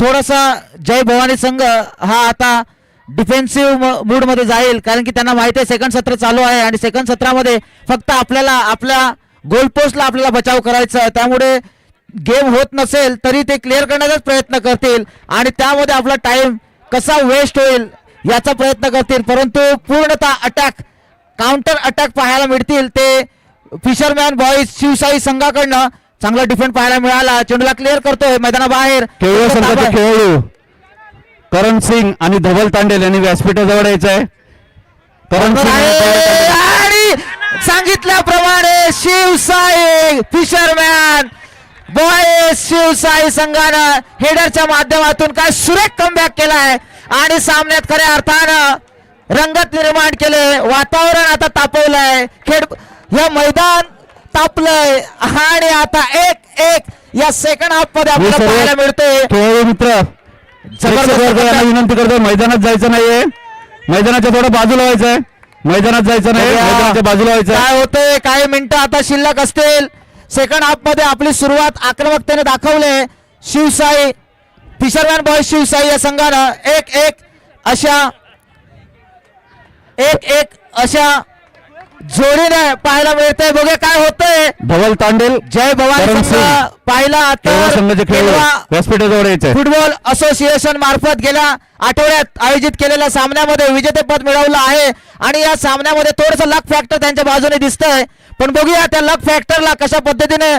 थोडासा जय भवानी संघ हा आता डिफेन्सिव्ह मूडमध्ये जाईल कारण की त्यांना माहिती आहे सेकंड सत्र चालू आहे आणि सेकंड सत्रामध्ये फक्त आपल्याला आपल्या गोलपोस्टला आपल्याला बचाव करायचा आहे. त्यामुळे गेम होत नसेल तरी ते क्लिअर करण्याचाच प्रयत्न करतील आणि त्यामध्ये आपला टाइम कसा वेस्ट होईल याचा प्रयत्न करतील. परंतु पूर्णतः अटॅक काउंटर अटॅक पाहायला मिळतील ते फिशरमॅन बॉईज शिवसाई संघाकडनं चांगला डिफेंड पाहायला मिळाला. चेंडूला क्लिअर करतोय मैदानाबाहेर. केवळ संघाचे खेळाडू करण सिंग आणि धवल तांडेल यांनी व्यासपीठाजवळ यायचं आहे. करण सिंग आणि धवल तांडेल. आणि सांगितल्याप्रमाणे शिवसाई फिशरमॅन बॉईज शिवसाई संघानं हेडरच्या माध्यमातून काय सुरेख कमबॅक केलाय आणि सामन्यात खऱ्या अर्थानं रंगत निर्माण केले. वातावरण आता तापवलंय. हे मैदान तापलंय आणि आता 1-1 या सेकंड हाफ मध्ये हे आपल्याला सर्व पाहायला मिळतोय. खेळाडू मित्र यांना विनंती करतो, मैदानात जायचं नाहीये, मैदानाच्या थोडं बाजूला व्हायचंय, मैदानात जायचं नाही, मैदानाच्या बाजूला व्हायचं. काय होतंय, काही मिनिटं आता शिल्लक असतील. सेकंड हाफ मध्ये आपली सुरुवात आक्रमकतेने दाखवले शिवसाई फिशरमॅन बॉईज शिवसाई या संघानं 1-1 अशा जोडीने पाहायला मिळतंय. बघूया काय होतंय. धवल तांडेल जय भवानी करण संघ सिंग पाहिला केवळ तर संघाचे खेळाडू केवळ व्यासपीठाजवळ यायचंय. फुटबॉल असोसिएशन मार्फत गेल्या आठवड्यात आयोजित केलेल्या सामन्यामध्ये विजेतेपद मिळवलं आहे आणि या सामन्यामध्ये थोडंसं लक फॅक्टर त्यांच्या बाजूने दिसतंय. पण बघूया त्या लक फॅक्टरला कशा पद्धतीने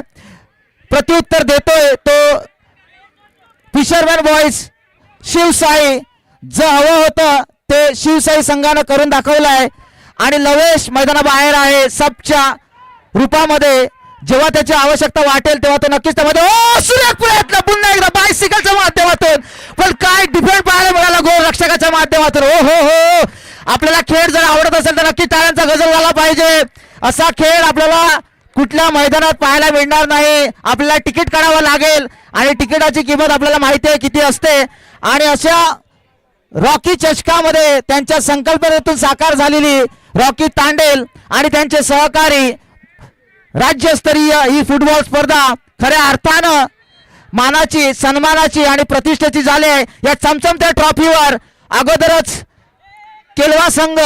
प्रत्युत्तर देतोय तो फिशरमॅन बॉईज शिवसाई. जे हवं होतं ते शिवसाई संघानं करून दाखवलंय आणि लवेश मैदानाबाहेर आहे सबच्या रूपामध्ये. जेव्हा त्याची आवश्यकता वाटेल तेव्हा तो नक्कीच त्यामध्ये सुरेख प्रयत्न पुन्हा एकदा बायसिकलच्या माध्यमातून. पण काय डिफेंड पाहायला मिळाला गोल रक्षकाच्या माध्यमातून. हो आपल्याला खेळ जर आवडत असेल तर नक्की टाळ्यांचा गजर झाला पाहिजे. असा खेळ आपल्याला कुठल्या मैदानात पाहायला मिळणार नाही. आपल्याला तिकीट काढावं लागेल आणि तिकिटाची किंमत आपल्याला माहिती आहे किती असते. आणि अशा रॉकी चषकामध्ये त्यांच्या संकल्पनेतून साकार झालेली रॉकी तांडेल आणि त्यांचे सहकारी राज्यस्तरीय ही फुटबॉल स्पर्धा खऱ्या अर्थानं मानाची, सन्मानाची आणि प्रतिष्ठेची झाली आहे. या चमचमत्या ट्रॉफीवर अगोदरच केलवा संघ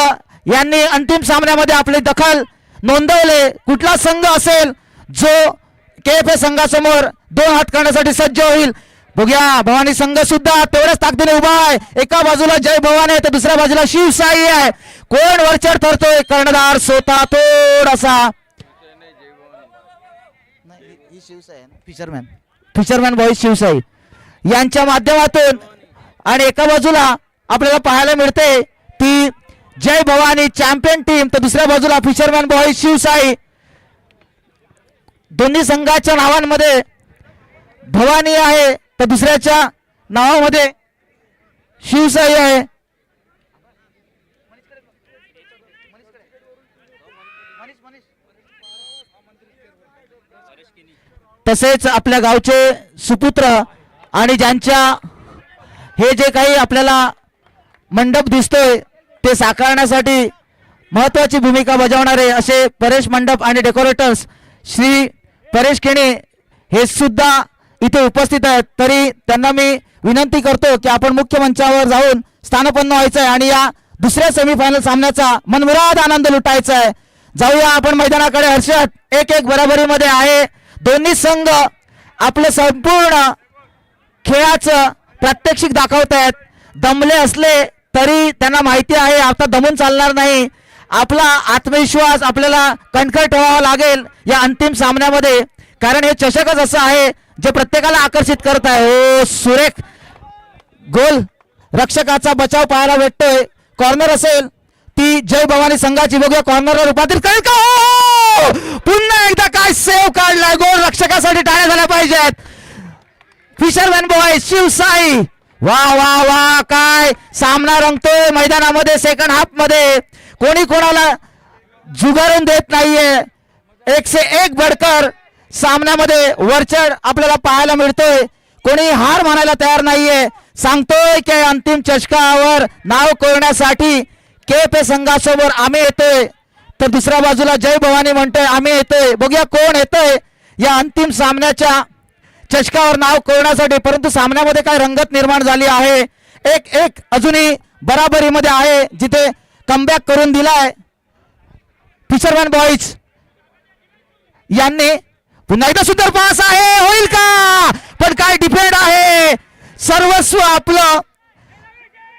यांनी अंतिम सामन्यामध्ये आपली दखल नोंदवले. कुठला संघ असेल जो KFA संघासमोर 2 हात करण्यासाठी सज्ज होईल. बघूया भवानी संघ सुद्धा तेवढ्याच ताकदीने उभा आहे. एका बाजूला जय भवानी आहे तर दुसऱ्या बाजूला शिवसाई आहे. कोण वरचढ ठरतोय. कर्णधार स्वतः थोडासा फिशरमॅन बॉईज शिवसाई यांच्या माध्यमातून आणि एका बाजूला आपल्याला पाहायला मिळते ती जय भवानी चॅम्पियन टीम तर दुसऱ्या बाजूला फिशरमॅन बॉईज शिवसाई. दोन्ही संघाच्या नावांमध्ये भवानी आहे तर दुसऱ्याच्या नावामध्ये शिवसाई आहे. तसेच आपल्या गावचे सुपुत्र आणि ज्यांच्या हे जे काही आपल्याला मंडप दिसतोय ते साकारण्यासाठी महत्वाची भूमिका बजावणारे असे परेश मंडप आणि डेकोरेटर्स श्री परेश केणे हे सुद्धा इथे उपस्थित आहेत. तरी त्यांना मी विनंती करतो की आपण मुख्य मंचावर जाऊन स्थानपन्न व्हायचं आहे आणि या दुसऱ्या सेमीफायनल सामन्याचा मनमुराद आनंद लुटायचा आहे. जाऊया आपण मैदानाकडे. हर्षद 1-1 बरोबरीमध्ये आहे. दोन्ही संघ आपलं संपूर्ण खेळाचं प्रात्यक्षिक दाखवत आहेत. दमले असले तरी त्यांना माहिती आहे आता दमून चालणार नाही. आपला आत्मविश्वास आपल्याला कणखर ठेवावा लागेल या अंतिम सामन्यामध्ये. कारण हे चषकच असं आहे जे प्रत्येकाला आकर्षित करत आहे. हो सुरेख गोल रक्षकाचा बचाव पाहायला भेटतोय. कॉर्नर असेल ती जय भवानी संघाची. बघूया कॉर्नरवर रूपांतरित करेल का. पुन्हा एकदा काय सेव्ह काढलाय. गोल रक्षकासाठी टाळ्या झाल्या पाहिजेत. Fisherman boy Shivsai. वा वा वा काय सामना रंगतोय मैदानामध्ये. सेकंड हाफ मध्ये कोणी कोणाला जुगारून देत नाहीये. 101 बडकर सामन्यामध्ये वरचढ आपल्याला पाहायला मिळतोय. कोणी हार मानायला तयार नाहीये. सांगतोय की अंतिम चषकावर नाव कोरण्यासाठी KFA संघासमोर आम्ही येतोय तर दुसऱ्या बाजूला जय भवानी म्हणतोय आम्ही येतोय. बघूया कोण येतोय या अंतिम सामन्याच्या चषकावर नाव कोरण्यासाठी. परंतु सामन्यामध्ये काय रंगत निर्माण झाली आहे. 1-1 अजूनही बराबरीमध्ये आहे जिथे कमबॅक करून दिलाय फिशरमॅन बॉईज यांनी. पुन्हा एकदा सुंदर पास आहे. होईल का. पण काय डिफेंड आहे. सर्वस्व आपलं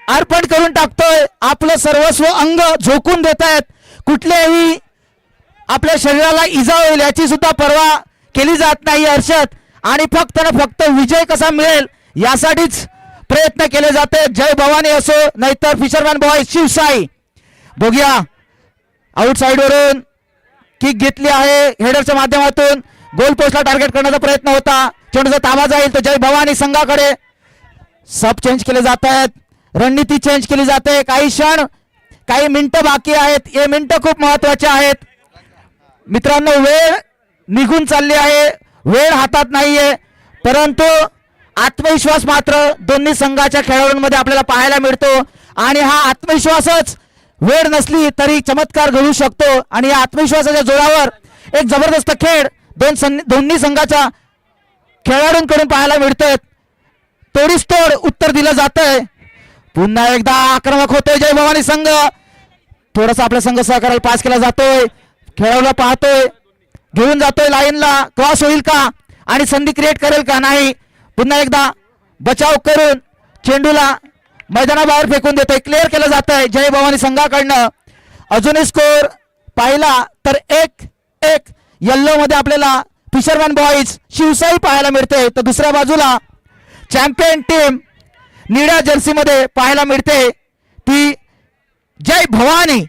अर्पण करून टाकतोय. आपलं सर्वस्व अंग झोकून देत आहेत. कुठल्याही आपल्या शरीराला इजा होईल याची सुद्धा पर्वा केली जात नाही हर्षद. आणि फक्त ना फक्त विजय कसा मिळेल यासाठीच प्रयत्न केले जाते. जय भवानी असो नाहीतर फिशरमॅन बॉय शिवसाई. बघूया आउटसाइड वरून किक घेतली आहे हेडरच्या माध्यमातून. गोल पोस्टला टार्गेट करण्याचा प्रयत्न होता. चेंडूचा ताबा जाईल तर जय भवानी संघाकडे. सब चेंज केले जात आहेत, रणनीती चेंज केली जाते. काही क्षण काही मिनिटं बाकी आहेत. हे मिनिटं खूप महत्वाचे आहेत मित्रांनो. वेळ निघून चालली आहे, वेळ हातात नाहीये, परंतु आत्मविश्वास मात्र दोन्ही संघाच्या खेळाडूंमध्ये आपल्याला पाहायला मिळतो. आणि हा आत्मविश्वासच वेळ नसली तरी चमत्कार घडू शकतो. आणि या आत्मविश्वासाच्या जोरावर एक जबरदस्त खेळ दोन्ही संघाच्या खेळाडूंकडून पाहायला मिळतोय. तोडीस तोड उत्तर दिलं जातंय. पुन्हा एकदा आक्रमक होतोय जय भवानी संघ. थोडासा आपला संघ सहकार्याला पास केला जातोय. खेळाडूला पाहतोय, घेऊन जातोय लाईनला. क्रॉस होईल का आणि संधी क्रिएट करेल का नाही. पुन्हा एकदा बचाव करून चेंडूला मैदानाबाहेर फेकून देतोय. क्लिअर केलं जात आहे जय भवानी संघाकडनं. अजूनही स्कोर पाहिला तर 1-1 येल्लो मध्ये आपल्याला फिशरमॅन बॉईज शिवसाई पाहायला मिळते. तर दुसऱ्या बाजूला चॅम्पियन टीम निळ्या जर्सी मध्ये पाहायला मिळते ती जय भवानी.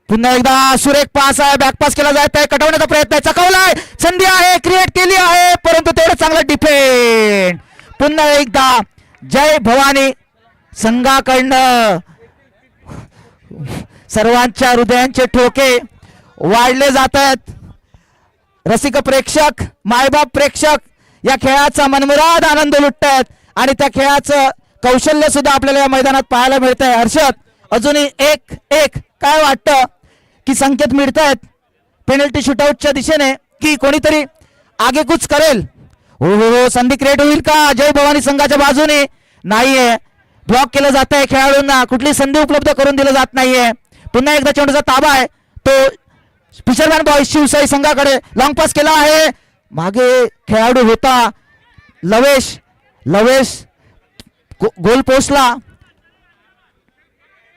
पुन्हा एकदा सुरेख पास आहे, बॅक पास केला जात आहे, कटवण्याचा प्रयत्न आहे, चकवलाय, संधी आहे, क्रिएट केली आहे, परंतु तेवढं चांगलं डिफेंड. पुन्हा एकदा जय भवानी संघाकडनं. सर्वांच्या हृदयांचे ठोके वाढले जात आहेत. रसिक प्रेक्षक, मायबाप प्रेक्षक या खेळाचा मनमुराद आनंद लुटतायत आणि त्या खेळाचं कौशल्य सुद्धा आपल्याला या मैदानात पाहायला मिळत आहे. हर्षद, अजूनही 1-1 काय वाटतं की संकेत मिळत आहेत पेनल्टी शूटआउटच्या दिशेने की कोणीतरी आगेकूच करेल. हो हो हो, संधी क्रिएट होईल का जय भवानी संघाच्या बाजूने. नाहीये, ब्लॉक केलं जात आहे. खेळाडूंना कुठली संधी उपलब्ध करून दिलं जात नाहीये. पुन्हा एकदा चेंडूचा ताबा आहे तो फिशरमॅन बॉईज शिवसाई संघाकडे. लॉंग पास केला आहे, मागे खेळाडू होता लवेश. लवेश गोल पोस्टला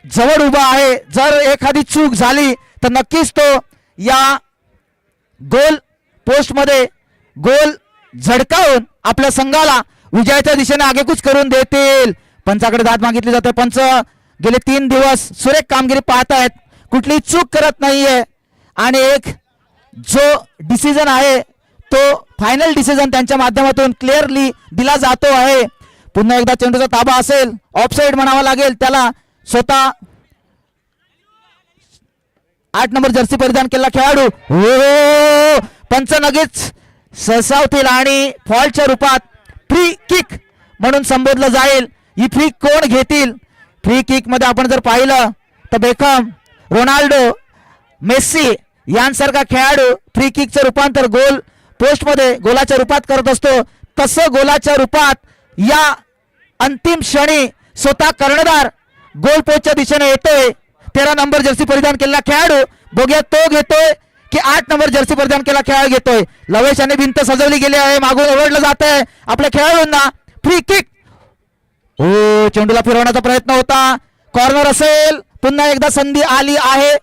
जवळ उभा आहे. जर एखादी चूक झाली तर नक्कीच तो या गोल पोस्ट मध्ये गोल झडकावून आपल्या संघाला विजयाच्या दिशेने आगेकूच करून देतील. पंचाकडे दाद मागितली जाते. पंच गेले 3 दिवस सुरेख कामगिरी पाहत आहेत, कुठली चूक करत नाहीये आणि एक जो डिसिजन आहे तो फायनल डिसिजन त्यांच्या माध्यमातून क्लिअरली दिला जातो आहे. पुन्हा एकदा चेंडूचा ताबा असेल, ऑफसाईड म्हणावा लागेल त्याला. स्वतः 8 नंबर जर्सी परिधान केलेला खेळाडू. हो, पंच लगेच सरसावतील आणि फॉल्टच्या रूपात फ्री किक म्हणून संबोधलं जाईल. ही फ्री कोण घेतील. फ्री किक मध्ये आपण जर पाहिलं तर बेकम, रोनाल्डो, मेस्सी यांसारखा खेळाडू फ्री किकचं रूपांतर गोल पोस्ट मध्ये गोलाच्या रूपात करत असतो. तसं गोलाच्या रूपात या अंतिम क्षणी स्वतः कर्णधार गोल पोस्टच्या दिशेने येतोय. 13 नंबर जर्सी परिधान केलेला खेळाडू. बघूया तो घेतोय की 8 नंबर जर्सी परिधान केलेला खेळाडू घेतोय. लवेश याने भिंत सजवली गेली आहे, मागून ओरडलं जात आहे आपल्या खेळाडूंना. Free kick. हो, चेंडूला फिरवण्याचा प्रयत्न होता, कॉर्नर असेल. पुन्हा एकदा संधी आली आहे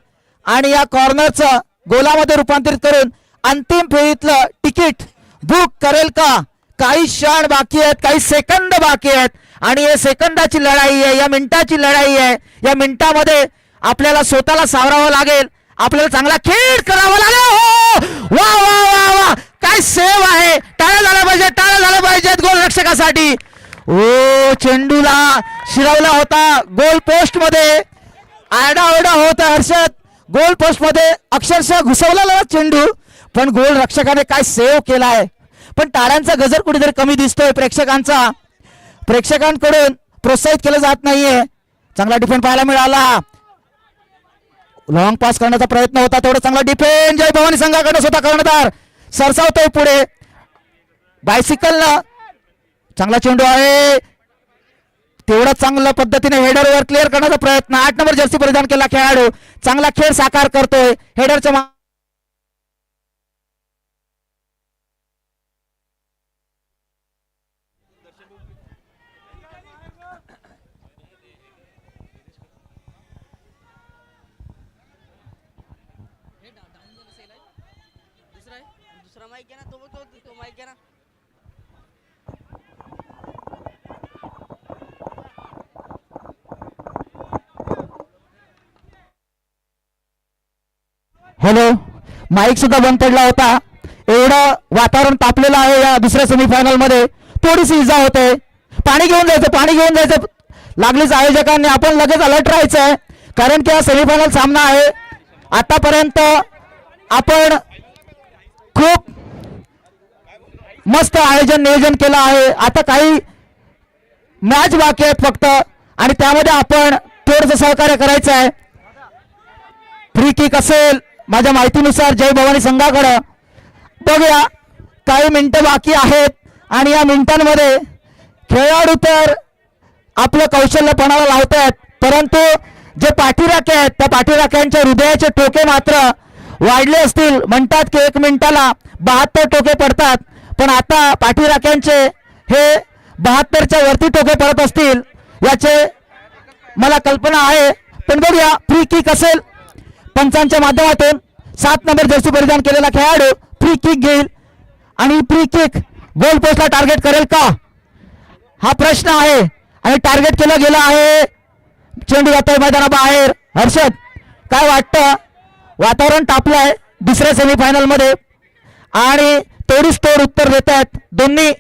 आणि या कॉर्नरचं गोलामध्ये रूपांतरित करून अंतिम फेरीतलं तिकीट बुक करेल का. काही क्षण बाकी आहेत, काही सेकंद बाकी आहेत आणि हे सेकंदाची लढाई आहे, या मिनिटाची लढाई आहे. या मिनिटामध्ये आपल्याला स्वतःला सावरावं लागेल, आपल्याला चांगला खेळ करावा लागेल. हो, वा वा वा वा, काय सेव आहे. टाळ्या झाल्या पाहिजे, टाळ्या झाल्या पाहिजेत गोल रक्षकासाठी. ओ, चेंडूला शिरवला होता गोल पोस्ट मध्ये. आरडाओरडा होता हर्षद. गोल पोस्ट मध्ये अक्षरशः घुसवलेला चेंडू, पण गोल रक्षकाने काय सेव्ह केलाय. पण टाळ्यांचा गजर कुठेतरी कमी दिसतोय प्रेक्षकांचा. प्रेक्षकांकडून प्रोत्साहित केलं जात नाहीये. चांगला डिफेंड पाहायला मिळाला. लॉंग पास करण्याचा प्रयत्न होता, तेवढा चांगला डिफेंड जय भवानी संघाकडून. स्वतः कर्णधार सरसावतोय पुढे बायसिकलनं. चांगला चेंडू आहे, तेवढा चांगल्या पद्धतीने हेडरवर क्लिअर करण्याचा प्रयत्न. 8 नंबर जर्सी परिधान केला खेळाडू चांगला खेळ साकार करतोय हेडरच्या दुसरा माईक आहे ना तो माईक आहे ना. हॅलो, माईक सुद्धा बंद पडला होता. एवढं वातावरण तापलेलं आहे या दुसऱ्या सेमीफायनल मध्ये. थोडीशी इजा होते. पाणी घेऊन जायचं लागलीच आयोजकांनी. आपण लगेच अलर्ट राहायचंय, कारण की हा सेमीफायनल सामना आहे. आतापर्यंत आपण खूप मस्त नियोजन केलं आहे. आता काही मॅच बाकी आहेत फक्त, आणि त्यामध्ये आपण थोडंसं सहकार्य करायचं आहे. फ्री किक असेल माझ्या माहितीनुसार जय भवानी संघाकडे. बघूया, काही मिनिटं बाकी आहेत आणि या मिनिटांमध्ये खेळाडू तर आपलं कौशल्य पणाला लावतात, परंतु जे पाठीराखे आहेत त्या पाठीराख्यांच्या हृदयाचे ठोके मात्र वाढले असतील. म्हणतात की 1 मिनिटाला 72 ठोके पडतात, पण आता पाठीराख्यांचे हे 72च्या वरती ठोके पडत असतील याचे मला कल्पना आहे. पण बघूया, फ्री किक असेल पंचांच्या माध्यमातून. 7 नंबर जर्सी परिधान केलेला खेळाडू फ्री किक घेईल आणि फ्री किक गोल पोस्टला टार्गेट करेल का, हा प्रश्न आहे. आणि टार्गेट केलं गेलं आहे. चेंडू जातोय मैदानाबाहेर. हर्षद, काय वाटतं? वातावरण तापलंय दुसऱ्या सेमीफायनल मध्ये आणि तोडीस तोड उत्तर देत आहेत दोन्ही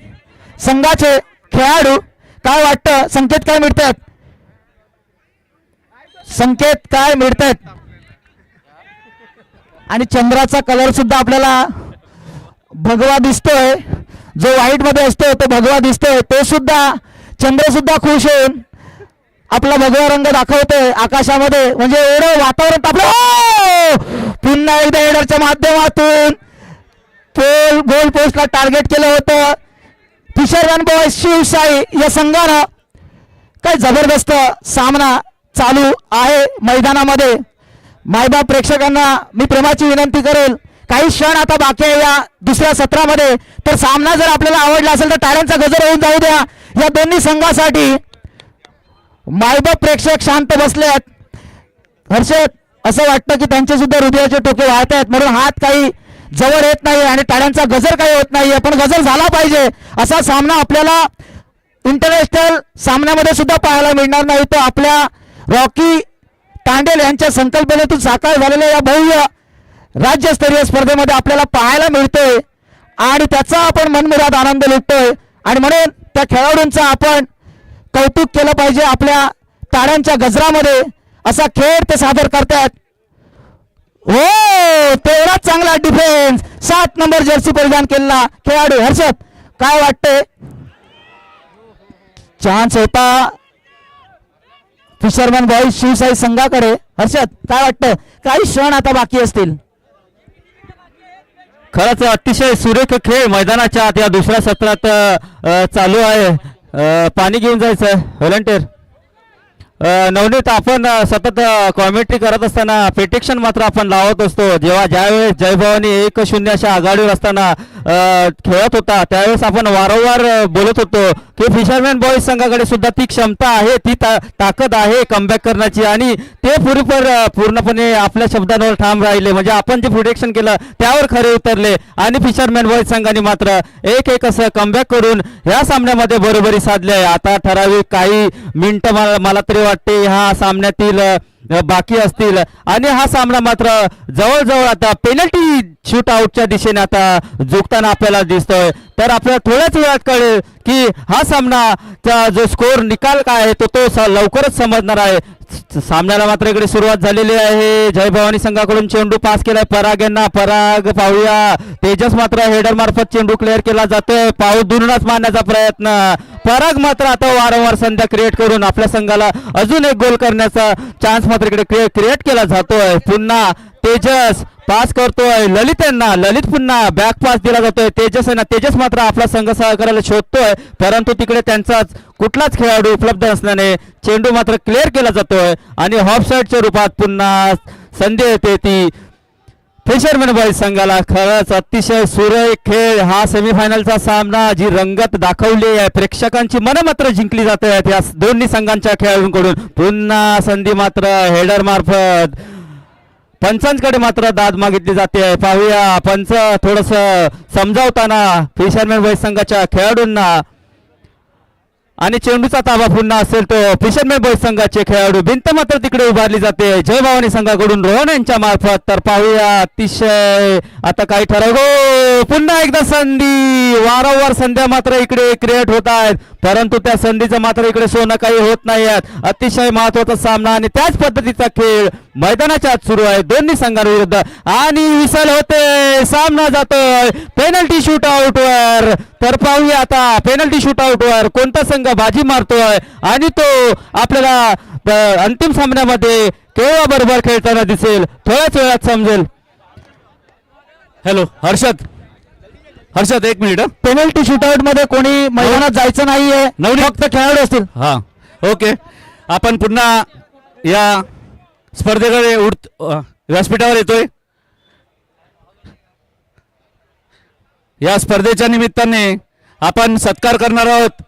संघाचे खेळाडू. काय वाटतं? संकेत काय मिळतात? आणि चंद्राचा कलर सुद्धा आपल्याला भगवा दिसतोय. जो व्हाईट मध्ये असतो तो भगवा दिसतोय. तो सुद्धा चंद्र सुद्धा खुश होऊन आपला भगवा रंग दाखवतोय आकाशामध्ये. म्हणजे एवढं वातावरण तापलं. पुन्हा एकदा हेडरच्या माध्यमातून गोल पोस्टला टार्गेट केलं होतं. फिशरमॅन बॉयज शिवसाई या संघानं. काय जबरदस्त सामना चालू आहे मैदानामध्ये. मायबाप प्रेक्षकांना मी प्रेमाची विनंती करेल, काही क्षण आता बाकी आहे या दुसऱ्या सत्रामध्ये. तर सामना जर आपल्याला आवडला असेल तर टाळ्यांचा गजर होऊन जाऊ द्या या दोन्ही संघासाठी. मायबाप प्रेक्षक शांत बसलेत. हर्षद, असं वाटतं की त्यांचे सुद्धा हृदयाचे ठोके वाहत आहेत, म्हणून हात काही जवळ येत नाही आणि टाळ्यांचा गजर काही होत नाहीये. पण गजर झाला पाहिजे. असा सामना आपल्याला इंटरनॅशनल सामन्यामध्ये सुद्धा पाहायला मिळणार नाही. तो आपल्या रॉकी तांडेल यांच्या संकल्पनेतून साकार झालेल्या या भव्य राज्यस्तरीय स्पर्धेमध्ये आपल्याला पाहायला मिळतोय आणि त्याचा आपण मनमुराद आनंद लुटतोय. आणि म्हणून त्या खेळाडूंचा आपण कौतुक केलं पाहिजे. आपल्या टाळ्यांच्या गजरामध्ये असा खेळ ते सादर करतात. हो, तेवढा चांगला डिफेन्स. 7 नंबर जर्सी परिधान केलेला खेळाडू. हर्षद, काय वाटतंय? चान्स होता फिशरमॅन बॉईज शिवसाई संघाकडे. हर्षद, काय वाटतं? काही क्षण आता बाकी असतील. खरंच अतिशय सुरेख खेळ मैदानाच्या आत या दुसऱ्या सत्रात चालू आहे. पाणी घेऊन जायचं व्हॉलंटियर. नवनीत, आपण सतत कॉमेंट्री करत असताना प्रिडिक्शन मात्र आपण लावत असतो. ज्यावेळेस जय भवानी 1-0 अशा आघाडीवर असताना खेळत होता त्यावेळेस आपण वारंवार बोलत होतो की फिशरमॅन बॉईज संघाकडे सुद्धा ती क्षमता आहे, ती ताकद आहे कमबॅक करण्याची, आणि ते पूर्णपणे आपल्या शब्दांवर ठाम राहिले. म्हणजे आपण जे प्रिडिक्शन केलं त्यावर खरे उतरले आणि फिशरमॅन बॉईज संघाने मात्र एक असं कमबॅक करून ह्या सामन्यामध्ये बरोबरी साधली आहे. आता ठराविक काही मिनिटं मला तरी वाटते ह्या सामन्यातील बाकी असतील आणि हा सामना मात्र जवळजवळ आता पेनल्टी शूट आउटच्या दिशेने आता झुकताना आपल्याला दिसतोय. तर आपल्याला थोड्याच वेळात कळेल की हा सामनाचा जो स्कोर निकाल काय आहे तो लवकरच समजणार आहे. सामन्याला मात्र इकडे सुरुवात झालेली आहे. जय भवानी संघाकडून चेंडू पास केलाय पराग यांना. पराग पाहूया, तेजस मात्र हेडर मार्फत चेंडू क्लिअर केला जातोय. पाऊस दुरूनच मारण्याचा प्रयत्न. पराग मात्र आता वारंवार संध्या क्रिएट करून आपल्या संघाला अजून एक गोल करण्याचा चान्स मात्र इकडे क्रिएट केला जातोय. पुन्हा तेजस पास करतोय ललित यांना. ललित पुन्हा बॅक पास दिला जातोय तेजस यांना. तेजस मात्र आपला संघ सहकार्याला शोधतोय, परंतु तिकडे त्यांचाच कुठलाच खेळाडू उपलब्ध नसल्याने चेंडू मात्र क्लिअर केला जातोय आणि हॉफ साईडच्या रूपात पुन्हा संधी येते ती फिशरमॅन बॉईज संघाला. खरंच अतिशय सुरेख खेळ हा सेमीफायनलचा सामना. जी रंगत दाखवली आहे, प्रेक्षकांची मन मात्र जिंकली जात आहेत या दोन्ही संघांच्या खेळाडूंकडून. पुन्हा संधी मात्र हेडर मार्फत पंचांकडे मात्र दाद मागितली जाते. पाहूया पंच थोडस समजावताना फिशरमॅन बॉईज संघाच्या खेळाडूंना. आणि चेंडूचा ताबा पुन्हा असेल तो फिशरमॅन बॉईज संघाचे खेळाडू. भिंत मात्र तिकडे उभारली जाते जय भवानी संघाकडून रोहन यांच्या मार्फत. तर पाहूया अतिशय आता काही ठरव. पुन्हा एकदा संधी. वारंवार संध्या मात्र इकडे क्रिएट होत आहेत, परंतु त्या संधीचं मात्र इकडे सोनं काही होत नाही आहेत. अतिशय महत्वाचा सामना आणि त्याच पद्धतीचा खेळ मैदानाच्या आत सुरू आहे दोन्ही संघांविरुद्ध. आणि विसल होते, सामना जातोय पेनल्टी शूट आउट वर. तर पाहूया आता पेनल्टी शूट आउट वर कोणता संघ बाजी मारतोय आणि तो आपल्याला अंतिम सामन्यामध्ये केव्हा बरोबर खेळताना दिसेल थोड्याच वेळात समजेल. हॅलो हर्षद एक मिनिट. पेनल्टी शूटआउट मध्ये कोणी मैदानात जायचं नाहीये, नवनीत. फक्त खेळाडू असतील. हा ओके. आपण पुन्हा या स्पर्धेकडे व्यासपीठावर येतोय. या स्पर्धेच्या निमित्ताने आपण सत्कार करणार आहोत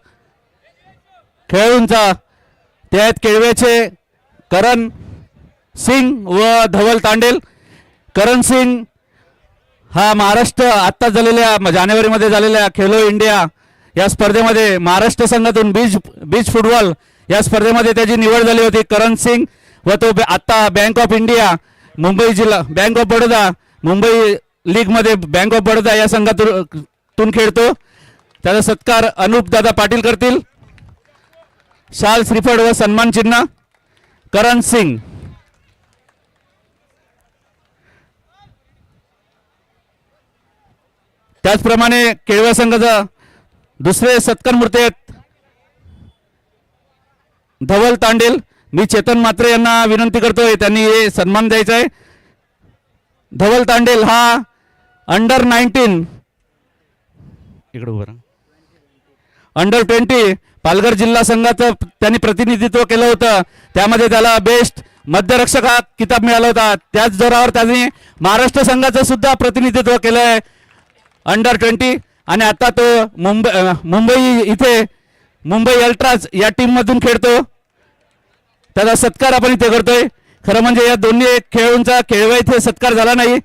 खेळाडूंचा. त्यात केळव्याचे करण सिंग व धवल तांडेल. करण सिंग हा महाराष्ट्र आत्ताच झालेल्या जानेवारीमध्ये झालेल्या खेलो इंडिया या स्पर्धेमध्ये महाराष्ट्र संघातून बीच फुटबॉल या स्पर्धेमध्ये त्याची निवड झाली होती. करण सिंग व तो आत्ता बँक ऑफ इंडिया मुंबई जिल्हा बँक ऑफ बडोदा मुंबई लीगमध्ये बँक ऑफ बडोदा या संघातून खेळतो. त्याचा सत्कार अनुप दादा पाटील करतील. शाल श्रीफळ व सन्मान चिन्ह करण सिंग. त्याचप्रमाणे केळव्या संघाचा दुसरे सत्कार मूर्ती आहेत धवल तांडेल. मी चेतन म्हात्रे यांना विनंती करतोय त्यांनी हे सन्मान द्यायचा आहे. धवल तांडेल हा अंडर-19 इकडे उभा अंडर-20 पालघर जिल्हा संघाचं त्यांनी प्रतिनिधित्व केलं होतं. त्यामध्ये त्याला बेस्ट मध्यरक्षक हा किताब मिळाला होता. त्याच जोरावर त्यांनी महाराष्ट्र संघाचं सुद्धा प्रतिनिधित्व केलं आहे अंडर-20. आणि आता तो मुंबई इथे मुंबई अल्ट्राज या टीम मधून खेळतो. त्याचा सत्कार आपण इथे करतोय. खरं म्हणजे या दोन्ही खेळाडूंचा केळव्या इथे सत्कार झाला नाही.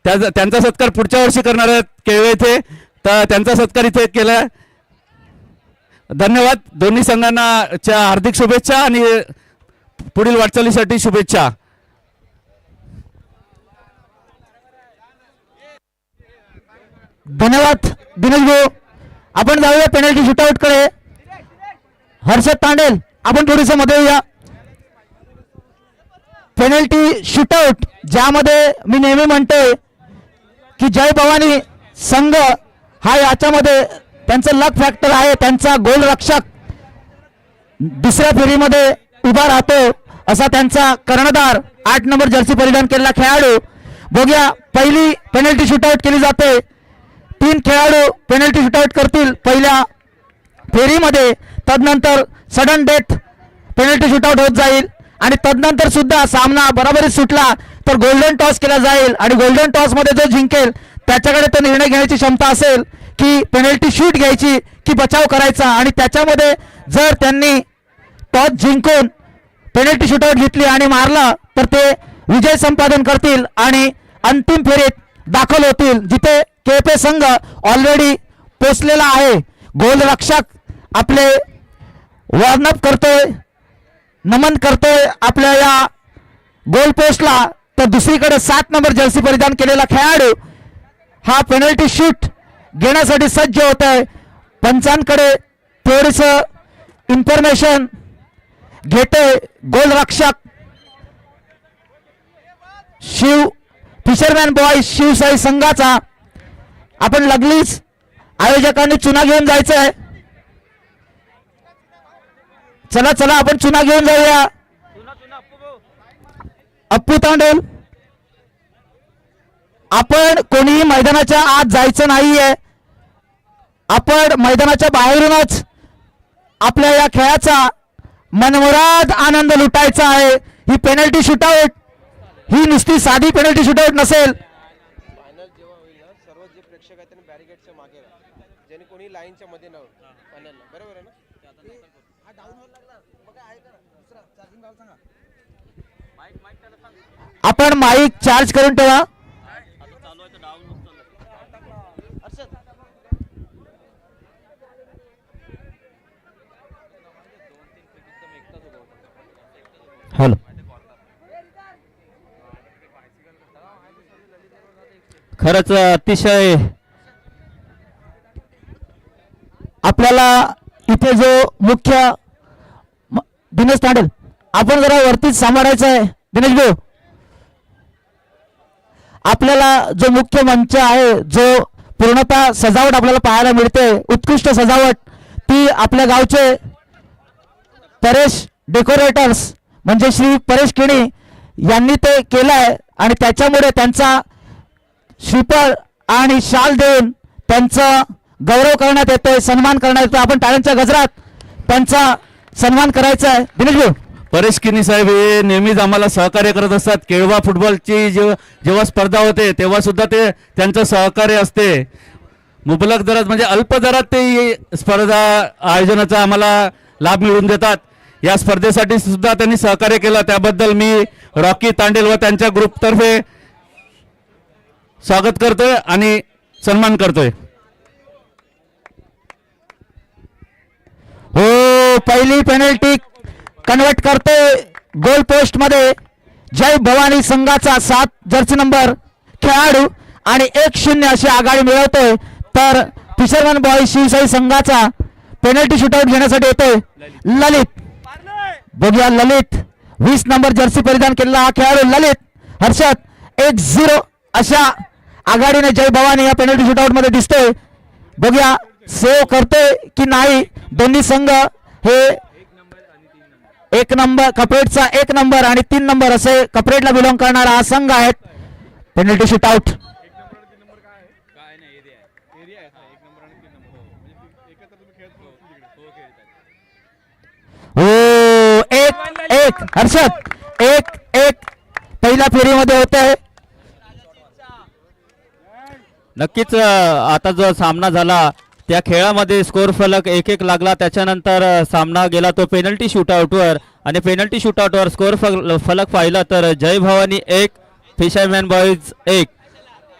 त्यांचा सत्कार पुढच्या वर्षी करणार आहेत केळव्या इथे. तर त्यांचा सत्कार इथे केला. धन्यवाद. दोन्ही संघांना हार्दिक शुभेच्छा आणि पुढील वाटचालीसाठी शुभेच्छा. धन्यवाद दिनेश भाऊ. आपण जाऊया पेनल्टी शूटआउट कडे. हर्षद तांडेल आपण थोडीसं मध्ये येऊया. पेनल्टी शूटआउट ज्यामध्ये मी नेहमी म्हणतोय की जय भवानी संघ हा याच्यामध्ये त्यांचं लक फॅक्टर आहे. त्यांचा गोलरक्षक दुसऱ्या फेरीमध्ये उभा राहतो असा त्यांचा कर्णधार 8 नंबर जर्सी परिधान केलेला खेळाडू. बघूया पहिली पेनल्टी शूटआउट केली जाते. 3 खेळाडू पेनल्टी शूटआउट करतील पहिल्या फेरीमध्ये. तदनंतर सडन डेथ पेनल्टी शूटआउट होत जाईल आणि तदनंतर सुद्धा सामना बरोबरीत सुटला तर गोल्डन टॉस केला जाईल आणि गोल्डन टॉस मध्ये जो जिंकेल त्याच्याकडे तो निर्णय घेण्याची क्षमता असेल की पेनल्टी शूट घ्यायची की बचाव करायचा. आणि त्याच्यामध्ये जर त्यांनी टॉस जिंकून पेनल्टी शूटआउट घेतली आणि मारला तर ते विजय संपादन करतील आणि अंतिम फेरीत दाखल होतील जिथे केपे संघ ऑलरेडी पोचलेला आहे. गोलरक्षक आपले वॉर्नअप करतोय, नमन करतोय आपल्या या गोल पोस्टला. तर दुसरीकडे 7 नंबर जर्सी परिधान केलेला खेळाडू हा पेनल्टी शूट घेण्यासाठी सज्ज होत आहे. पंचांकडे थोडीस इन्फॉर्मेशन घेतोय गोलरक्षक फिशरमॅन बॉय शिवसाई संघाचा. आपण लगलीच आयोजकांनी चुना घेऊन जायचं आहे. चला चला आपण चुना घेऊन जाऊया. अप्पू तांडेल आपण कोणीही मैदानाच्या आत जायचं नाहीये. आपण मैदानाच्या बाहेरूनच आपल्या या खेळाचा मनमुराद आनंद लुटायचा आहे. ही पेनल्टी शूटआउट ही नुसती साधी पेनल्टी शूटआउट नसेल. फायनल जेव्हा होईल ना सर्व जे प्रेक्षक आहेत त्यांनी बॅरिकेडच्या मागे राहा ज्याने कोणी लाईनच्या मध्ये न फायनलला बरोबर आहे ना. हा डाऊन होऊ लागला बघा आहे का दुसरा चार्जिंग लावून सांगा. आपण माईक चार्ज करून ठेवा. हॅलो. खरंच अतिशय आपल्याला इथे जो मुख्य दिनेश तांडेल, आपण जरा वरतीच सांभाळायचं आहे दिनेश भाऊ. आपल्याला जो मुख्य मंच आहे, जो पूर्णतः सजावट आपल्याला पाहायला मिळते, उत्कृष्ट सजावट, ती आपल्या गावचे परेश डेकोरेटर्स म्हणजे श्री परेश केणी यांनी ते केलं आहे. आणि त्याच्यामुळे त्यांचा श्रीफळ आणि शाल देऊन त्यांचा गौरव करण्यात येतोय, सन्मान करण्यात येतोय. आपण टाळ्यांच्या गजरात त्यांचा सन्मान करायचा आहे. दिनेश भाऊ. परेश किनी साहेब हे नेहमीच आम्हाला सहकार्य करत असतात. केळवा फुटबॉलची जेव्हा स्पर्धा होते तेव्हा सुद्धा ते त्यांचं सहकार्य असते. मुबलक दरात म्हणजे अल्प दरात ते स्पर्धा आयोजनाचा आम्हाला लाभ मिळवून देतात. या स्पर्धेसाठी सुद्धा त्यांनी सहकार्य केलं, त्याबद्दल मी रॉकी तांडेल व त्यांच्या ग्रुपतर्फे स्वागत करतोय आणि सन्मान करतोय. हो, पहिली पेनल्टी कन्वर्ट करतोय गोल पोस्ट मध्ये जय भवानी संघाचा 7 जर्सी नंबर खेळाडू आणि 1-0 अशी आघाडी मिळवतोय. तर फिशरमॅन बॉय शिवसाई संघाचा पेनल्टी शूटआउट घेण्यासाठी येतोय ललित. बघूया ललित, 20 नंबर जर्सी परिधान केलेला हा खेळाडू ललित हर्षद 1-0 अशा आघाडीने जय भवानी या पेनल्टी शूटआउट मध्ये दिसतोय. बघूया सेव्ह करतोय की नाही. दोन्ही संघ हे 1 नंबर कपरेटचा 1 नंबर आणि 3 नंबर असे कपरेटला बिलॉंग करणारा हा संघ आहेत. Penalty shootout. हो, 1-1 हर्षद 1-1 पहिल्या फेरीमध्ये होत आहे. नक्कीच आता जो सामना झाला त्या खेळामध्ये स्कोर फलक 1-1 लागला. त्याच्यानंतर सामना गेला तो पेनल्टी शूटआउटवर आणि पेनल्टी शूटआउटवर स्कोर फलक पाहिला तर जय भवानी 1 फिशरमॅन बॉईज 1.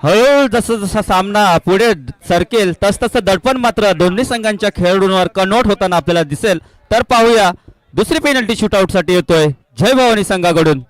हळूहळू जसं जसा सामना पुढे सरकेल तसतसं दडपण मात्र दोन्ही संघांच्या खेळाडूंवर कन्वर्ट होताना आपल्याला दिसेल. तर पाहूया दुसरी पेनल्टी शूटआउट साठी येतोय जय भवानी संघाकडून.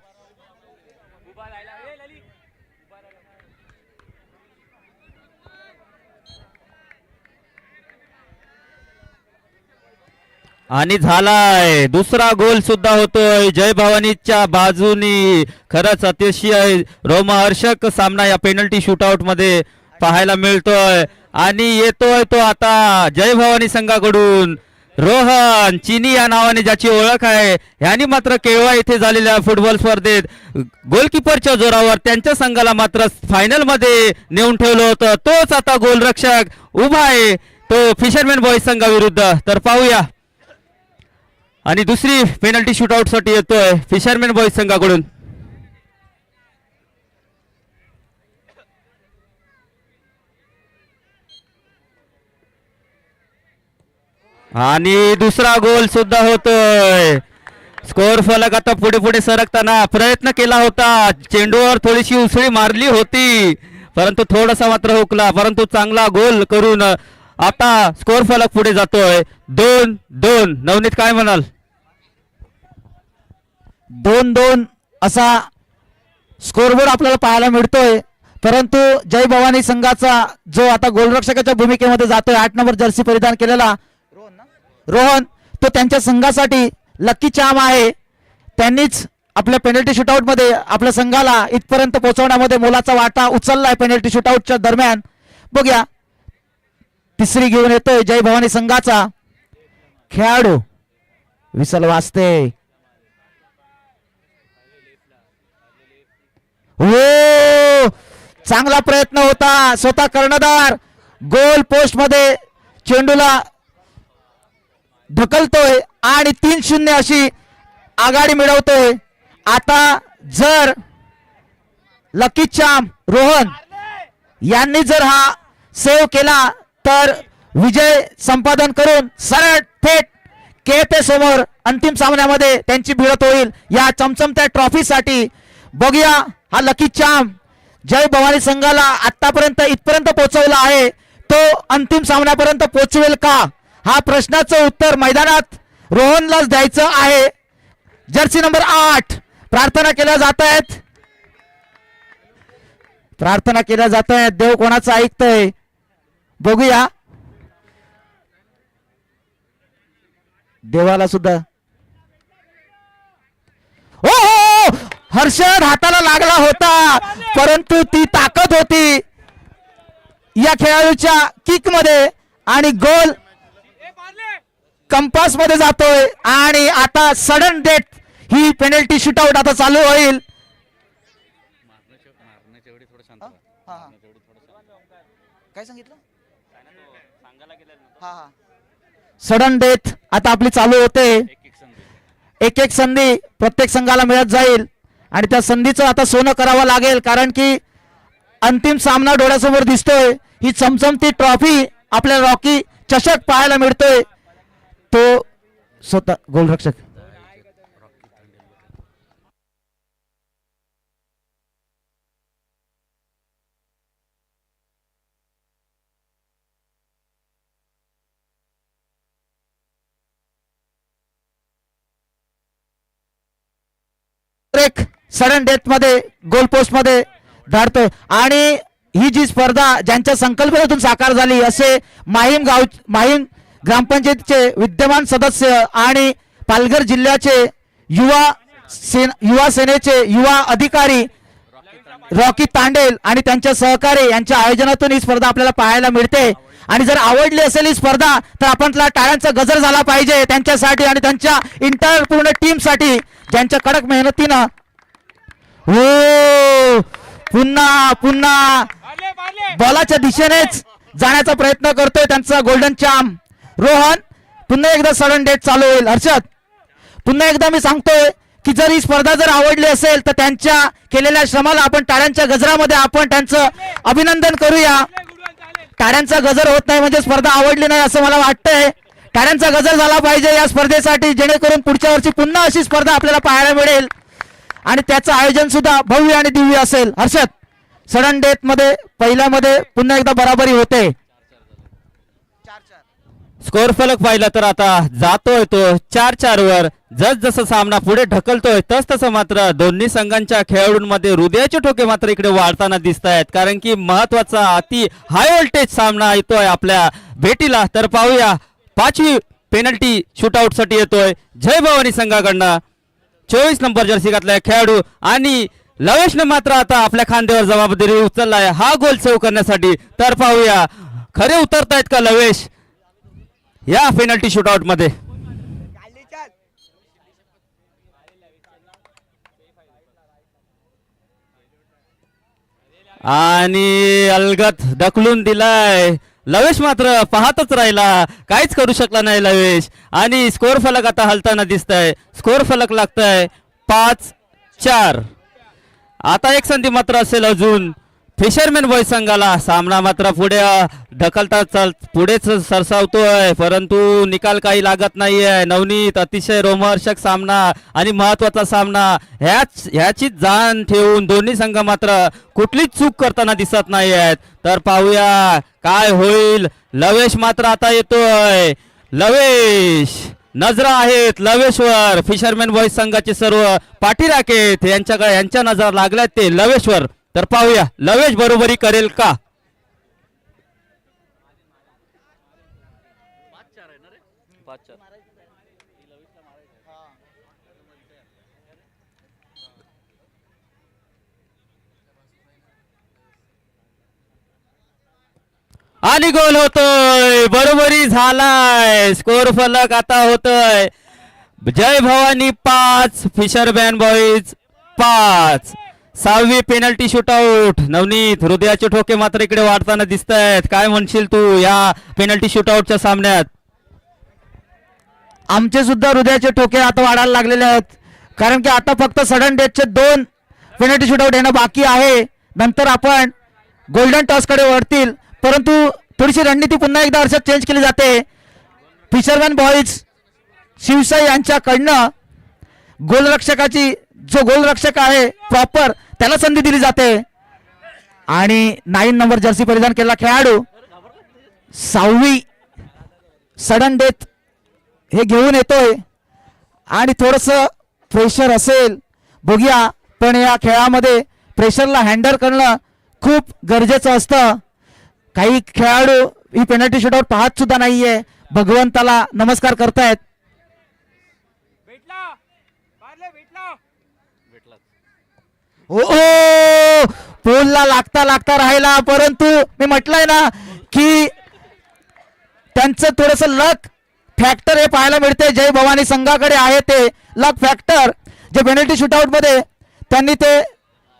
आणि झालाय दुसरा गोल सुद्धा होतोय जय भवानीच्या बाजूनी. खरंच अतिशय रोमहर्षक सामना या पेनल्टी शूटआउट मध्ये पाहायला मिळतोय. आणि येतोय तो आता जय भवानी संघाकडून रोहन चिनी या नावाने ज्याची ओळख आहे. यांनी मात्र केळवा येथे झालेल्या फुटबॉल स्पर्धेत गोलकीपरच्या जोरावर त्यांच्या संघाला मात्र फायनल मध्ये नेऊन ठेवलं होतं. तोच आता गोलरक्षक उभा आहे तो फिशरमॅन बॉईज संघाविरुद्ध. तर पाहूया. आणि दुसरी पेनल्टी शूटआउट साठी येतोय फिशरमॅन बॉईज संघाकडून. आणि दुसरा गोल सुद्धा होतोय. स्कोर फलक आता पुढे पुढे सरकताना प्रयत्न केला होता. चेंडूवर थोडीशी उसळी मारली होती परंतु थोडासा मात्र हुकला. परंतु चांगला गोल करून आता स्कोर फलक पुढे जातोय 2-2. नवनीत काय म्हणाल? 2-2 असा स्कोरबोर्ड आपल्याला पाहायला मिळतोय. परंतु जय भवानी संघाचा जो आता गोलरक्षकाच्या भूमिकेमध्ये जातोय 8 नंबर जर्सी परिधान केलेला रोहन, तो त्यांच्या संघासाठी लकी चार्म आहे. त्यांनीच आपल्या पेनल्टी शूटआउट मध्ये आपल्या संघाला इथपर्यंत पोहोचवण्यामध्ये मोलाचा वाटा उचललाय पेनल्टी शूटआउटच्या दरम्यान. बघूया तिसरी घेऊन येतोय जय भवानी संघाचा खेळाडू. विसल वाजते. हो, चांगला प्रयत्न होता. स्वतः कर्णधार गोल पोस्ट मध्ये चेंडूला ढकलतोय आणि 3-0 अशी आघाडी मिळवतोय. आता जर लकी चार्म रोहन यांनी जर हा सेव्ह केला तर विजय संपादन करून सरळ थेट KFA समोर अंतिम सामन्यामध्ये त्यांची भिडत होईल या चमचमत्या ट्रॉफीसाठी. बघूया हा लकी चाम जय भवानी संघाला आतापर्यंत इथपर्यंत पोहोचवला आहे, तो अंतिम सामन्यापर्यंत पोहोचवेल का, हा प्रश्नाचं उत्तर मैदानात रोहनलाच द्यायचं आहे. जर्सी नंबर 8 प्रार्थना केल्या जात आहेत, प्रार्थना केल्या जात आहेत. देव कोणाचं ऐकतंय बघूया. देवाला सुद्धा ओ हर्षद हाताला लागला होता, परंतु ती ताकद होती या खेळाडूच्या किक मध्ये आणि गोल कंपास मध्ये जातोय. आणि आता सडन डेथ ही पेनल्टी शूटआउट आता चालू होईल. काय सांगितलं सडन डेथ आता आपली चालू होते. एक एक संधी प्रत्येक संघाला मिळत जाईल आणि त्या संधीचं आता सोनं करावं लागेल, कारण की अंतिम सामना डोळ्यासमोर दिसतोय. ही चमचमती ट्रॉफी आपल्याला रॉकी चषक पाहायला मिळतोय. तो स्वतः गोलरक्षक सडन डेथ मध्ये गोल पोस्ट मध्ये धाडतोय. आणि ही जी स्पर्धा ज्यांच्या संकल्पनेतून साकार झाली असे माहीम ग्रामपंचायतीचे विद्यमान सदस्य आणि पालघर जिल्ह्याचे युवा सेनेचे युवा अधिकारी रॉकी तांडेल आणि त्यांच्या सहकारी यांच्या आयोजनातून ही स्पर्धा आपल्याला पाहायला मिळते. आणि जर आवडली असेल ही स्पर्धा तर आपण टाळ्यांचा गजर झाला पाहिजे त्यांच्यासाठी आणि त्यांच्या इंटर पूर्ण टीम साठी ज्यांच्या कडक मेहनतीनं हो पुन्हा पुन्हा बॉलाच्या दिशेनेच जाण्याचा प्रयत्न करतोय त्यांचा गोल्डन चाम रोहन. पुन्हा एकदा सडन डेथ चालू होईल. हर्षद पुन्हा एकदा मी सांगतोय की जर ही स्पर्धा जर आवडली असेल तर त्यांच्या केलेल्या श्रमाला आपण टाळ्यांच्या गजरामध्ये आपण त्यांचं अभिनंदन करूया. टाळ्यांचा गजर होत नाही म्हणजे स्पर्धा आवडली नाही असं मला वाटतंय. टाळ्यांचा गजर झाला पाहिजे या स्पर्धेसाठी, जेणेकरून पुढच्या वर्षी पुन्हा अशी स्पर्धा आपल्याला पाहायला मिळेल आणि त्याचं आयोजन सुद्धा भव्य आणि दिव्य असेल. हर्षद सडन डेथ मध्ये पहिल्यामध्ये पुन्हा एकदा बराबरी होते. स्कोर फलक पाहिला तर आता जातोय तो 4-4 वर. जस जसं सामना पुढे ढकलतोय तस तसं मात्र दोन्ही संघांच्या खेळाडूंमध्ये हृदयाचे ठोके मात्र इकडे वाढताना दिसत आहेत, कारण की महत्वाचा अति हाय व्होल्टेज सामना येतोय आपल्या भेटीला. तर पाहूया 5वी पेनल्टी शूटआउट साठी येतोय जय भवानी संघाकडनं 24 नंबर जर्सी घातलाय खेळाडू आणि लवेशने मात्र आता आपल्या खांद्यावर जबाबदारी उचललाय हा गोल सेव्ह करण्यासाठी. तर पाहूया खरे उतरतायत का लवेश या पेनल्टी शूटआउट मध्ये. आणि अलगत ढकलून दिलाय. लवेश मात्र पाहतच राहिला, काहीच करू शकला नाही लवेश. आणि स्कोर फलक आता हलताना दिसतंय. स्कोर फलक लागतंय 5-4. आता एक संधी मात्र असेल अजून फिशरमॅन बॉय संघाला. सामना मात्र पुढे ढकलता पुढेच सरसावतोय, परंतु निकाल काही लागत नाहीये. नवनीत अतिशय रोमहर्षक सामना आणि महत्वाचा सामना ह्याची जाण ठेवून दोन्ही संघ मात्र कुठलीच चूक करताना दिसत नाही आहेत. तर पाहूया काय होईल. लवेश मात्र आता येतोय. लवेश नजरा आहेत लवेशवर. फिशरमॅन बॉईज संघाचे सर्व पाठीराखेत यांच्या नजर लागल्यात ते लवेशवर. तर पाहूया लवेश बरोबरी करेल का. आणि गोल होतोय, बरोबरी झालाय. स्कोर फलक आता होतोय जय भवानी 5 फिशरमॅन बॉईज 5. 6वी पेनल्टी शूटआउट. नवनीत हृदयाचे ठोके मात्र इकडे वाढताना दिसत आहेत. काय म्हणशील तू या पेनल्टी शूटआउटच्या सामन्यात. आमचे सुद्धा हृदयाचे ठोके आता वाढायला लागलेले आहेत, कारण की आता फक्त सडन डेथचे 2 पेनल्टी शूटआउट येणं बाकी आहे. नंतर आपण गोल्डन टॉस कडे वळतील, परंतु थोडीशी रणनीती पुन्हा एकदा चेंज केली जाते. फिशरमॅन बॉईज शिवसाई यांच्याकडनं गोलरक्षकाची, जो गोलरक्षक आहे प्रॉपर, त्याला संधी दिली जाते. आणि 9 नंबर जर्सी परिधान केलेला खेळाडू 6वी सडन डेथ हे घेऊन येतोय. आणि थोडस प्रेशर असेल बघूया, पण या खेळामध्ये प्रेशरला हँडल करणं खूप गरजेचं असतं. काही खेळाडू ही पेनल्टी शूटआउट पाहत सुद्धा नाहीये, भगवंताला नमस्कार करतायत. ओ पोलला लागता लागता राहिला, परंतु मी म्हटलंय ना की त्यांचं थोडस लक फॅक्टर हे पाहायला मिळते. जय भवानी संघाकडे आहे ते लक फॅक्टर, जे पेनल्टी शूटआउट मध्ये त्यांनी ते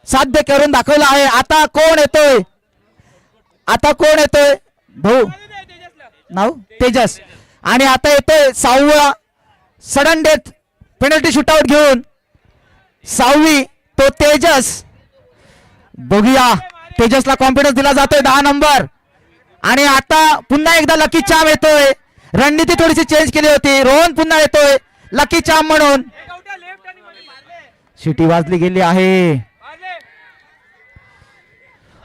साध्य करून दाखवलं आहे. आता कोण येतोय? आता कोण येतोय? भाऊ नाव तेजस. आणि आता येतोय 6वा सडन डेथ पेनल्टी शूटआउट घेऊन 6वी तो तेजस. बघूया, तेजसला कॉन्फिडन्स दिला जातोय 10 नंबर. आणि आता पुन्हा एकदा लकी चाम येतोय. रणनीती थोडीशी चेंज केली होती. रोहन पुन्हा येतोय लकी चाम म्हणून. शिटी वाजली गेली आहे.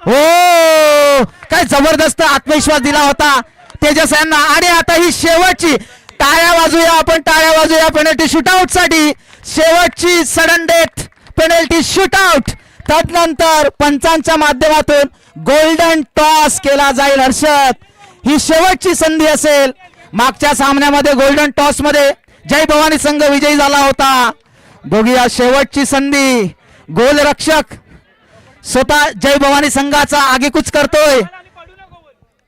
हो, काय जबरदस्त आत्मविश्वास दिला होता तेजस यांना. आणि आता ही शेवटची, टाळ्या वाजूया, आपण टाळ्या वाजूया पेनल्टी शूटआउट साठी. शेवटची सडन डेथ पेनल्टी शूटआउट. तदनंतर पंचांच्या माध्यमातून गोल्डन टॉस केला जाईल. हर्षद, ही शेवटची संधी असेल. मागच्या सामन्यामध्ये गोल्डन टॉस मध्ये जय भवानी संघ विजयी झाला होता. बघूया शेवटची संधी. गोलरक्षक स्वतः जय भवानी संघाचा आगेकूच करतोय.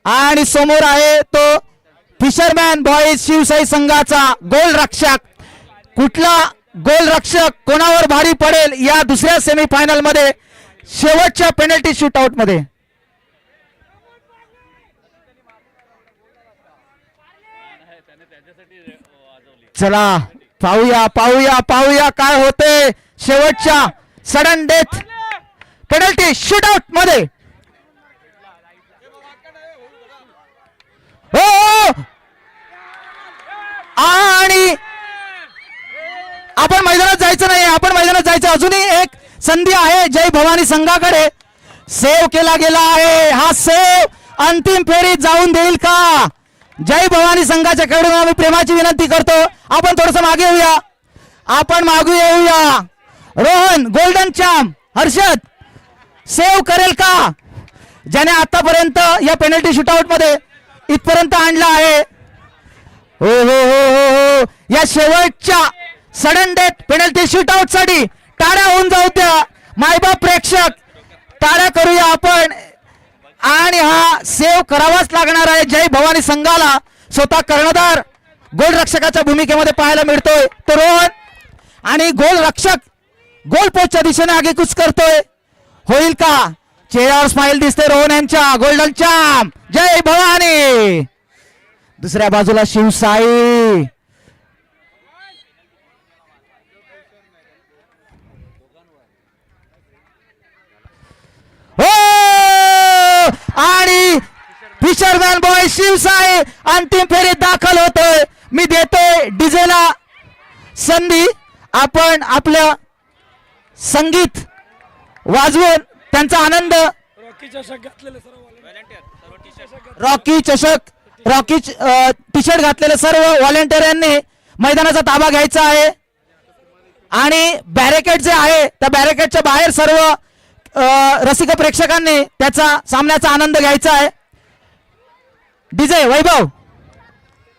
आणि समोर आहे तो फिशरमॅन बॉईज शिवसाई संघाचा गोलरक्षक. कुठला गोलरक्षक कोणावर भारी पडेल या दुसऱ्या सेमीफायनल मध्ये, शेवटच्या पेनल्टी शूटआउट मध्ये. चला पाहूया पाहूया पाहूया काय होते शेवटच्या सडन डेथ पेनल्टी शूटआउट मध्ये. हो, आणि आपण मैदानात जायचं नाही, आपण मैदानात जायचं. अजूनही एक संधी आहे जय भवानी संघाकडे. सेव्ह केला गेला आहे. हा सेव्ह अंतिम फेरीत जाऊन देईल का? जय भवानी संघाच्या कडून आम्ही प्रेमाची विनंती करतो, आपण थोडस मागे येऊया, आपण मागे येऊया. Rohan golden champ Harshad save करेल का, ज्याने आतापर्यंत या पेनल्टी शूटआउट मध्ये इथपर्यंत आणला आहे. हो हो हो हो हो, या शेवटच्या सडन डेथ पेनल्टी शूटआउट साठी टाळ्या होऊन जाऊ द्या. मायबाप प्रेक्षक, टाळ्या करूया आपण. आणि हा सेव्ह करावाच लागणार आहे जय भवानी संघाला. स्वतः कर्णधार गोलरक्षकाच्या भूमिकेमध्ये पाहायला मिळतोय तो रोहन. आणि गोलरक्षक गोल पोस्टच्या दिशेने आगेकूच करतोय. होईल का? चेहऱ्यावर स्माइल दिसते रोहन यांच्या. गोल्डन चॅम्प जय भवानी. दुसऱ्या बाजूला शिवसाई. आणि फिशरमॅन बॉय शिवसाई अंतिम फेरीत दाखल होतोय. मी देतोय डीजेला संधी. आपण आपलं संगीत वाजवून त्यांचा आनंद. रॉकी चषक, रॉकी टी शर्ट घातलेले सर्व व्हॉलेंटियरांनी मैदानाचा ताबा घ्यायचा आहे. आणि बॅरिकेड जे आहे त्या बॅरिकेडच्या बाहेर सर्व रसिक प्रेक्षकांनी त्याचा सामन्याचा आनंद घ्यायचा आहे. डीजे वैभव.